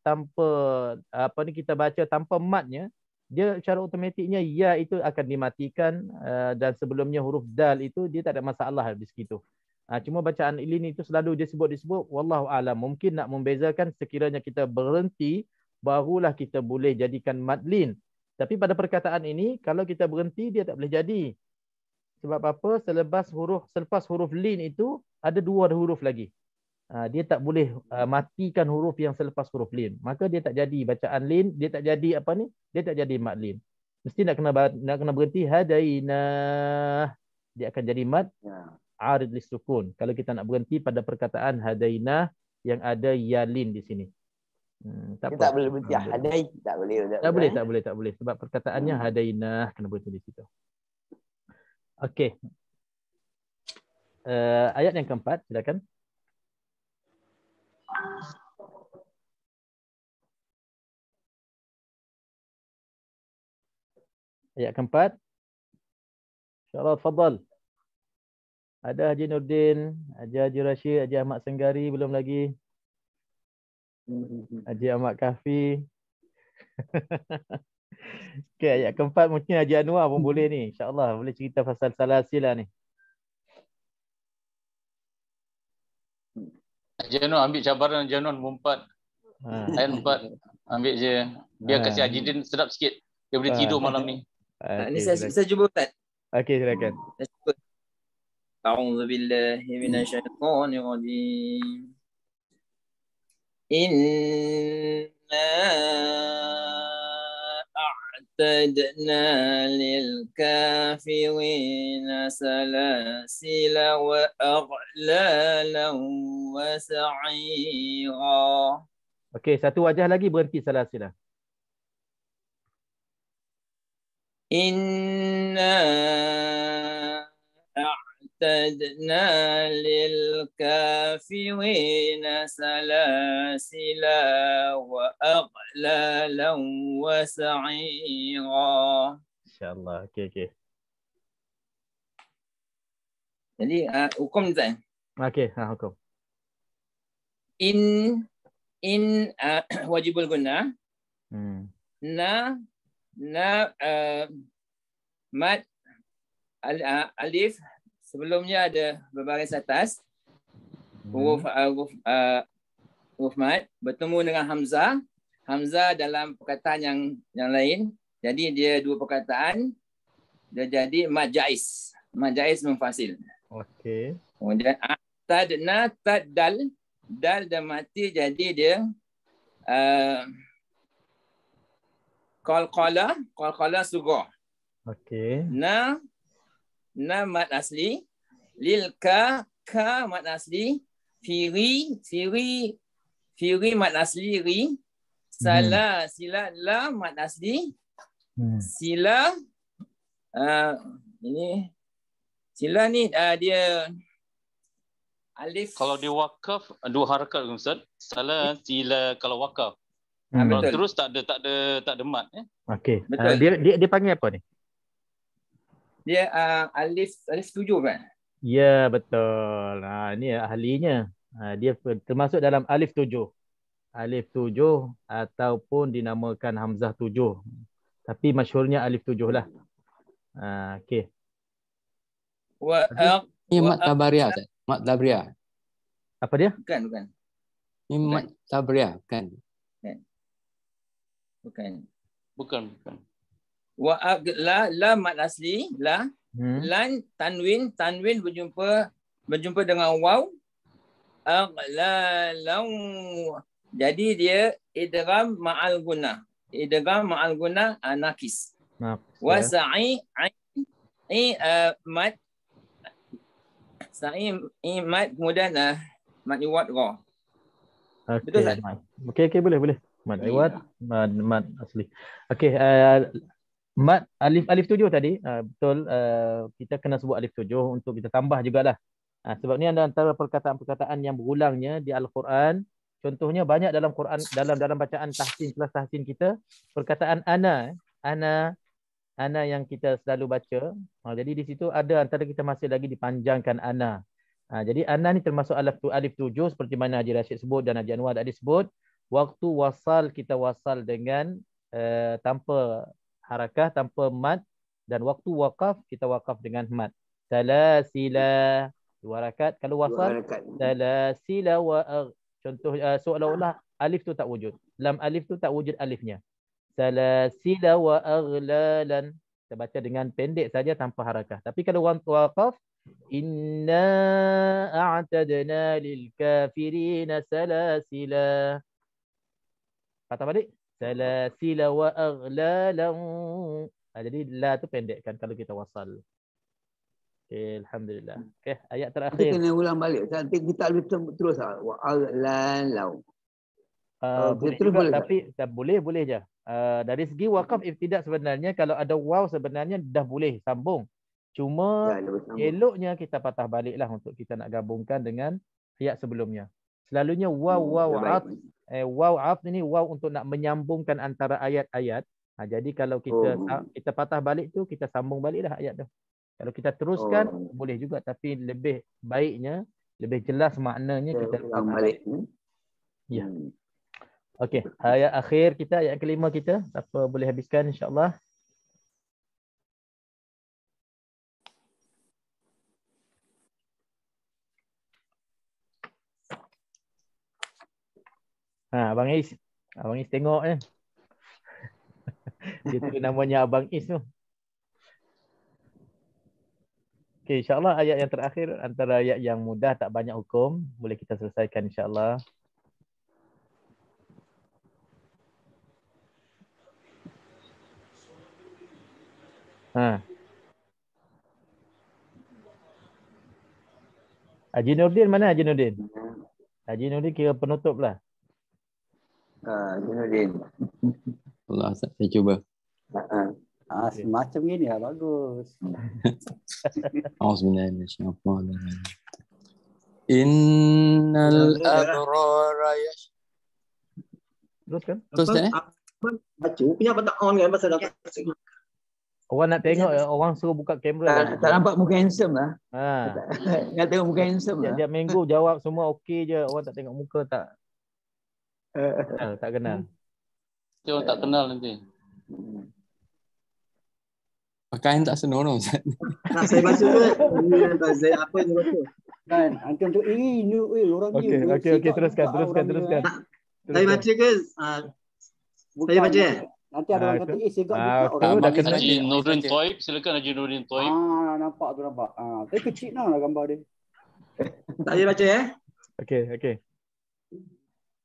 tanpa matnya, dia secara automatiknya ya itu akan dimatikan dan sebelumnya huruf dal itu dia tak ada masalah di situ. Cuma bacaan lin itu selalu disebut wallahu alam. Mungkin nak membezakan sekiranya kita berhenti barulah kita boleh jadikan mad lin. Tapi pada perkataan ini kalau kita berhenti dia tak boleh jadi. Sebab apa? Selepas huruf lin itu ada dua huruf lagi. Dia tak boleh matikan huruf yang selepas huruf lin. Maka dia tak jadi bacaan lin, dia tak jadi apa ni? Dia tak jadi mad lin. Mesti nak kena berhenti hadaina. Dia akan jadi mad arid lisukun. Kalau kita nak berhenti pada perkataan hadaina yang ada ya lin di sini. Tak boleh berhenti hadai, tak boleh. Sebab perkataannya hadaina kena berhenti di situ. Okey. Ayat yang keempat, silakan. Ayat keempat. InsyaAllah, tafadhal. Ada Haji Nurdin, Haji Rashid, Haji Ahmad Senggari belum lagi. Haji Ahmad Kahfi. Okey, ayat keempat mungkin Haji Anwar pun boleh ni. InsyaAllah boleh cerita pasal salasilah ni. Haji Anwar ambil cabaran Haji Anwar nombor 4. Ayat 4. Ambil je. Biar kasih Haji Din sedap sikit. Dia boleh tidur malam ni. Ini saya cuba Ustaz. Okey, silakan. أعوذ بالله من الشيطان الرجيم إنا أعتدنا للكافرين سلاسل وأغلالا وسعيرا. Okey, satu wajah lagi berhenti salasilah. Inna أعتدنا للكافرين سلاسلا وأغلالا وسعيرا. InsyaAllah. Okey. Jadi hukum Ustaz. Okey, hukum. In wajibul guna. Mad alif sebelumnya ada berbaris atas. Huruf mad bertemu dengan hamzah. Hamzah dalam perkataan yang lain. Jadi dia dua perkataan. Dia jadi mad jaiz. Mad jaiz munfasil. Okey. Kemudian tadna taddal. Dal dah mati jadi dia qalqala sughar. Okey. Na mad asli. Lil ka mad asli. Firi mad asli ri. Sila la mad asli. Sila ini sila ni dia alif. Kalau dia wakaf dua harakat Ustaz. Salah sila kalau wakaf. Kalau terus tak ada mat Okey. Dia panggil apa ni? Dia alif 7 kan? Ya, betul. Ini ahlinya. Dia termasuk dalam alif 7. Alif 7 ataupun dinamakan hamzah 7. Tapi masyhurnya alif 7 lah. Okey. Ini mat tabariyah, Ustaz. Mat tabariyah. Apa dia? Bukan. Ini mat tabariyah, kan? Bukan. Wa la mad asli la. Lan tanwin berjumpa dengan waw. Aghlalau. Jadi dia idgham ma'al guna. Idgham ma'al guna nakis. Wa sa'i mad sa'i mad kemudian mad iwad ra. Betul tak? Okey, boleh. Mad iwad, mad asli. Okey, mad alif 7 tadi, betul, kita kena sebut alif 7 untuk kita tambah jugalah. Sebab ni antara perkataan-perkataan yang berulangnya di Al-Quran. Contohnya banyak dalam Quran, dalam bacaan tahsin, kelas tahsin kita, perkataan ana yang kita selalu baca. Jadi di situ ada antara kita masih lagi dipanjangkan ana. Jadi ana ni termasuk alif 7 seperti mana Haji Rashid sebut dan Haji Anwar tadi sebut. Waktu wasal kita wasal dengan tanpa harakah, tanpa mad, dan waktu wakaf kita wakaf dengan mad. Salasila, dua harakat. Kalau wasal salasila wa contoh seolah-olah alif tu tak wujud. Lam alif tu tak wujud alifnya. Salasila wa aghlalan. Kita baca dengan pendek saja tanpa harakah. Tapi kalau waqaf, inna a'tadna lil kafirina salasila. Patah balik. Salasila wa aghlalan. Jadi la tu pendek kan kalau kita wasal. Okay, alhamdulillah. Okay, ayat terakhir. Kita kena ulang balik. Nanti kita terus wa aghlalan. Boleh juga, tapi boleh je. Dari segi wakaf ibtidak sebenarnya kalau ada waw sebenarnya dah boleh sambung. Cuma eloknya kita patah baliklah untuk kita nak gabungkan dengan ayat sebelumnya. Selalunya waw af ni waw untuk nak menyambungkan antara ayat-ayat. Jadi kalau kita patah balik tu, kita sambung baliklah ayat tu. Kalau kita teruskan boleh juga, tapi lebih baiknya, lebih jelas maknanya kita patah balik. Ya. Okey, ayat akhir kita, ayat kelima kita. Siapa boleh habiskan insya-Allah? Abang Is. Abang Is tengok je. Dia tu namanya Abang Is tu. Okey, insya-Allah ayat yang terakhir antara ayat yang mudah, tak banyak hukum, boleh kita selesaikan insya-Allah. Haji Nurdin mana Haji Nurdin? Haji Nurdin kira penutup lah. Haji Nurdin. Allah, saya cuba. Macam gini lah bagus. Auzubillahi. Innal abrara teruskan. Terus kan? Baca punya apa tak on kan pasal dapat. Orang nak tengok orang suruh buka kamera. Tak nampak muka handsome lah. Ha. Nak tengok muka handsome lah. Tiap minggu jawab semua okey je. Orang tak tengok muka tak. Tak kenal. Dia orang tak kenal nanti. Pakaian tak senonoh. Nak saya baca tu. Apa yang baca? Kan, antum tu orang ni. Okey, teruskan. Saya baca ke? Saya baca. Nanti ada orang kata, segak buka orang. dah kena. Haji Nurdin Toib, silakan Haji Nurdin Toib. Nampak. Tapi kecil lah gambar dia. Saya baca ya. Okey.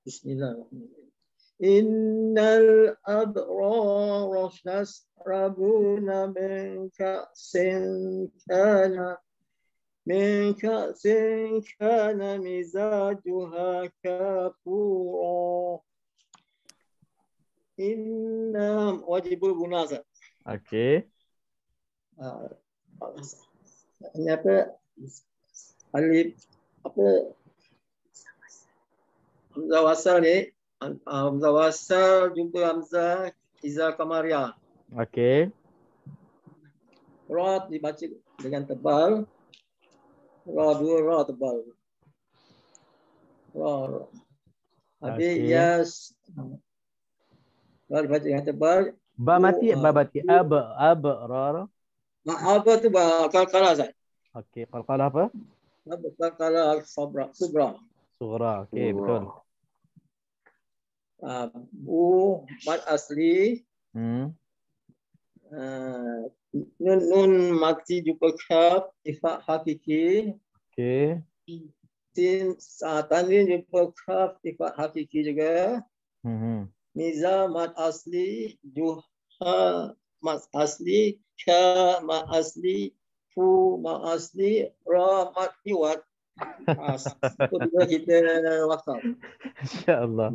Bismillahirrahmanirrahim. Innal abrara yashrabuna min ka'sin kana mizajuha kafura. Inna wajibul bunasa. Okey. Ini apa? Alif apa? Hamzah wasal ni. Hamzah wasal jumpa hamzah iza kamaria. Okey. Ra dibaca dengan tebal. Dua ra tebal. Ra. Habis yas. Ra dibaca dengan tebal. Ba mati rara. Apa tu qalqalah Ustaz? Okey, qalqalah apa? Qalqalah sugra. Okey, betul. Bu mad asli. Nun mati jumpa kaf ifat hakiki. Okey. Sin tanwin jumpa kaf ifat hakiki juga. Miza mad asli, juha mad asli, ka mad asli, fu mad asli, ra mad iwat. Itu juga kita wakaf. Insya-Allah.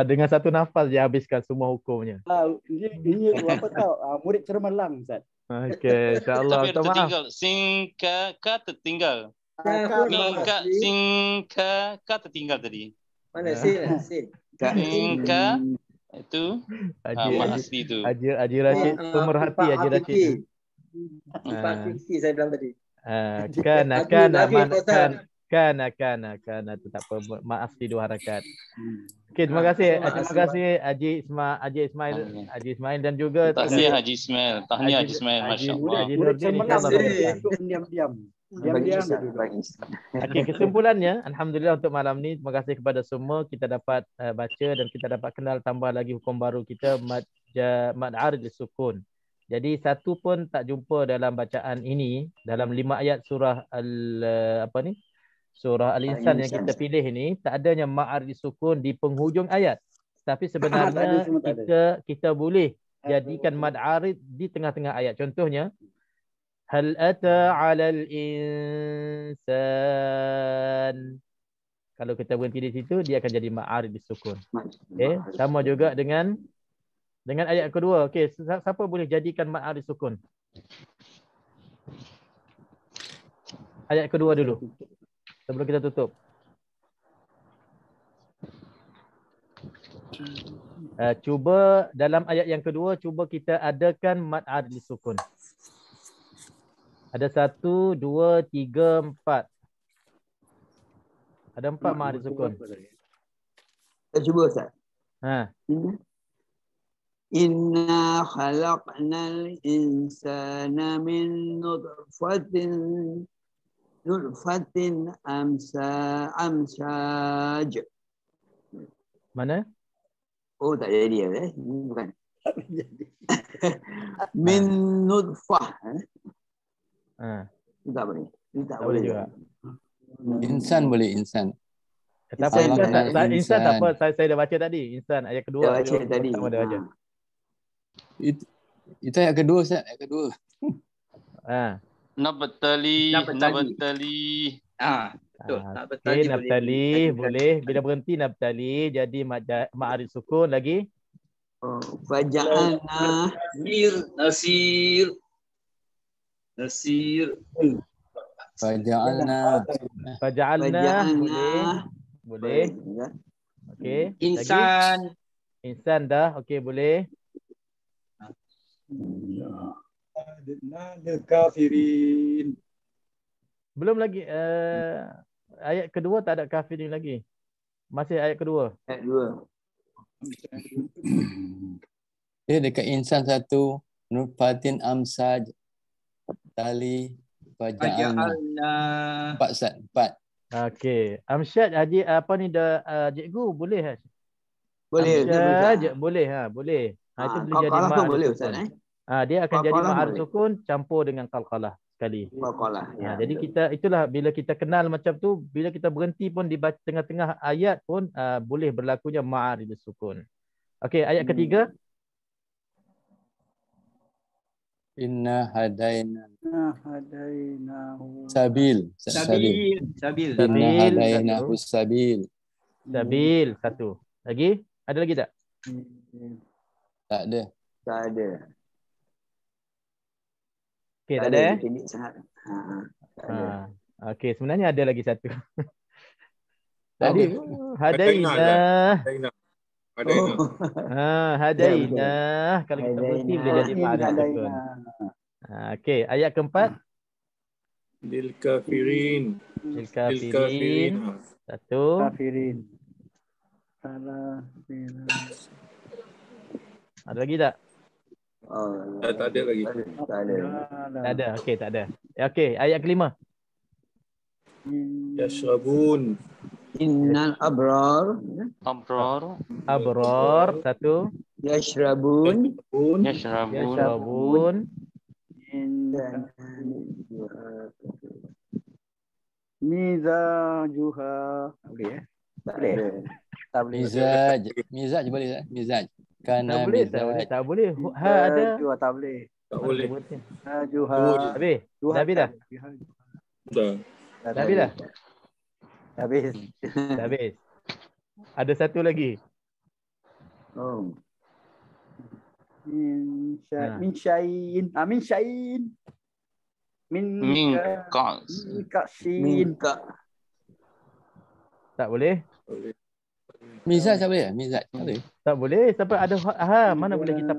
Dengan satu nafas dia habiskan semua hukumnya. Ini apa tahu? Murid cermelang Ustaz. Okey, insya-Allah. Tapi tertinggal. Singka tertinggal. Mingka singka tertinggal tadi. Mana sin? Singka itu mak asli tu. Haji Rashid pemerhati Haji Rashid. Ifat saya bilang tadi. Kana tu tak apa, maaf di dua harakat. Okey, terima kasih Haji Ismail dan juga tahniah Haji Ismail, masya-Allah. Haji Nurdin diam-diam. Okey, kesimpulannya alhamdulillah untuk malam ni terima kasih kepada semua, kita dapat baca dan kita dapat kenal tambah lagi hukum baru kita mad arid sukun. Jadi satu pun tak jumpa dalam bacaan ini dalam 5 ayat surah surah Al-Insan yang kita pilih ini, tak adanya ma'ar disukun di penghujung ayat. Tapi sebenarnya kita boleh jadikan mad arid di tengah-tengah ayat. Contohnya hal ata 'alal insan. Kalau kita berhenti di situ dia akan jadi ma'arid disukun. Okey, sama juga dengan ayat kedua. Okey, siapa boleh jadikan mad arid sukun? Ayat kedua dulu. Sebelum kita tutup. Cuba dalam ayat yang kedua, cuba kita adakan mad arid sukun. Ada 1, 2, 3, 4. Ada 4 mad arid sukun. Kita cuba Ustaz. Inna khalaqnal insana min nutfatin amsaj. Mana? Oh, tak jadi ya, bukan. Min nutfah. Tak boleh. Tak boleh juga. Insan boleh, insan. Insan tak apa, saya dah baca tadi. Insan ayat kedua. Dah baca tadi. Itu ayat kedua Ustaz, ayat kedua. Nabtali. Betul. Okey, nabtali boleh. Bila berhenti nabtali jadi ma'arid sukun lagi. Faja'alna nasir. Faja'alna boleh. Okey. Insan dah. Okey, boleh. Innal kafirin. Belum lagi. Ayat kedua tak ada kafirin lagi. Masih ayat kedua. Ayat 2. Dia dekat insan 1, nutfatin amsaj tali faja'alna. 4 Ustaz, 4. Okey. Amsyad Haji apa ni dah cikgu boleh Haj? Boleh. Amsyad boleh boleh. Itu boleh jadi Qalqalah mak pun boleh Ustaz dia akan jadi Qalqalah mak boleh. sukun campur dengan qalqalah sekali. Qalqalah. Jadi kita itulah bila kita kenal macam tu, bila kita berhenti pun di tengah-tengah ayat pun boleh berlakunya ma'arid sukun. Okey, ayat ketiga. Inna hadainahu Sabil. Inna hadainahu sabil. Sabil satu. Lagi? Ada lagi tak? Tak ada. Okey, tak ada Okey, sebenarnya ada lagi satu. Tadi hadainah. Hadainah. Kalau kita berhenti boleh jadi ma'arid sukun. Okey, ayat keempat. Lil kafirin. Satu. Kafirin. Ada lagi tak? Tak ada lagi. Tak ada. Okey, tak ada. Okey, ayat kelima. Yashrabun. Innal abrar. Abrar. Satu. Yashrabun. Mizajuha. Boleh Boleh. Tak boleh. Mizaj boleh tak? Mizaj. Kana Tak boleh. Ada. Tak boleh. Tak boleh. Juha. Habis. Dah habis dah? Habis. Ada satu lagi. Min syai'in. Min syai'in. Min ka'sin. Tak boleh. Mizaj tak boleh? Mizaj tak boleh. Tak boleh. Sampai ada mana boleh kita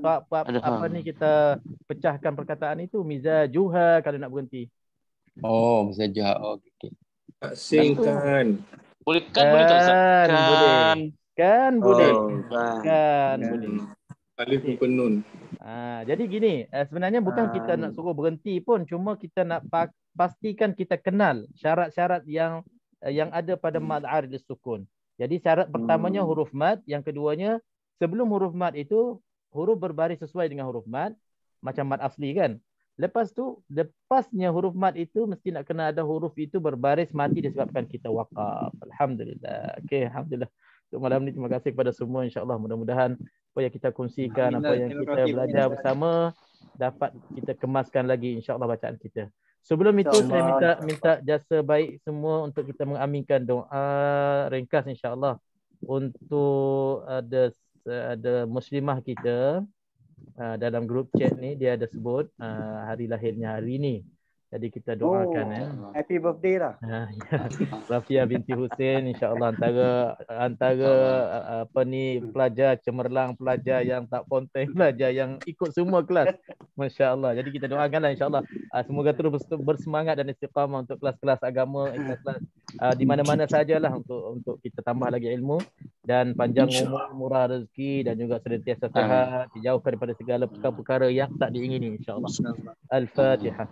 kita pecahkan perkataan itu. Mizajuha kalau nak berhenti. Oh, mizajuha. Okey. Asingkan. Boleh boleh tak Ustaz? Kan boleh. Alif bukan nun. Jadi gini, sebenarnya bukan kita nak suruh berhenti pun, cuma kita nak pastikan kita kenal syarat-syarat yang ada pada mad arid sukun. Jadi syarat pertamanya huruf mad, yang keduanya sebelum huruf mad itu huruf berbaris sesuai dengan huruf mad macam mad asli kan. Lepas tu lepasnya huruf mad itu mesti nak kena ada huruf itu berbaris mati disebabkan kita waqaf. Alhamdulillah. Okey, alhamdulillah. Untuk malam ni terima kasih kepada semua, insya-Allah mudah-mudahan apa yang kita kongsikan, apa yang kita belajar bersama dapat kita kemaskan lagi insya-Allah bacaan kita. Sebelum itu saya minta jasa baik semua untuk kita mengaminkan doa ringkas insya-Allah untuk ada muslimah kita dalam grup chat ni, dia ada sebut hari lahirnya hari ini. Jadi kita doakan Happy birthday lah. Rafia binti Hussein, insya-Allah antara pelajar cemerlang, pelajar yang tak ponteng, pelajar yang ikut semua kelas. Masya-Allah. Jadi kita doakanlah insya-Allah semoga terus bersemangat dan istiqamah untuk kelas-kelas agama, kelas di mana-mana sajalah untuk kita tambah lagi ilmu dan panjang umur, murah rezeki dan juga senantiasa sihat, dijauhkan daripada segala perkara-perkara yang tak diingini insya-Allah. Al-Fatihah.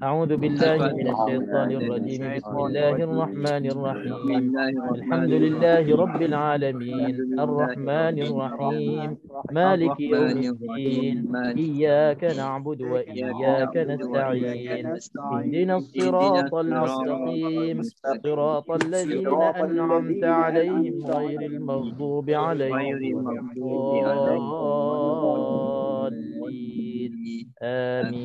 أعوذ بالله من الشيطان الرجيم. بسم الله الرحمن الرحيم. الحمد لله رب العالمين الرحمن الرحيم مالك يوم الدين إياك نعبد وإياك نستعين اهدنا الصراط المستقيم صراط الذين أنعمت عليهم غير المغضوب عليهم ولا الضالين آمين.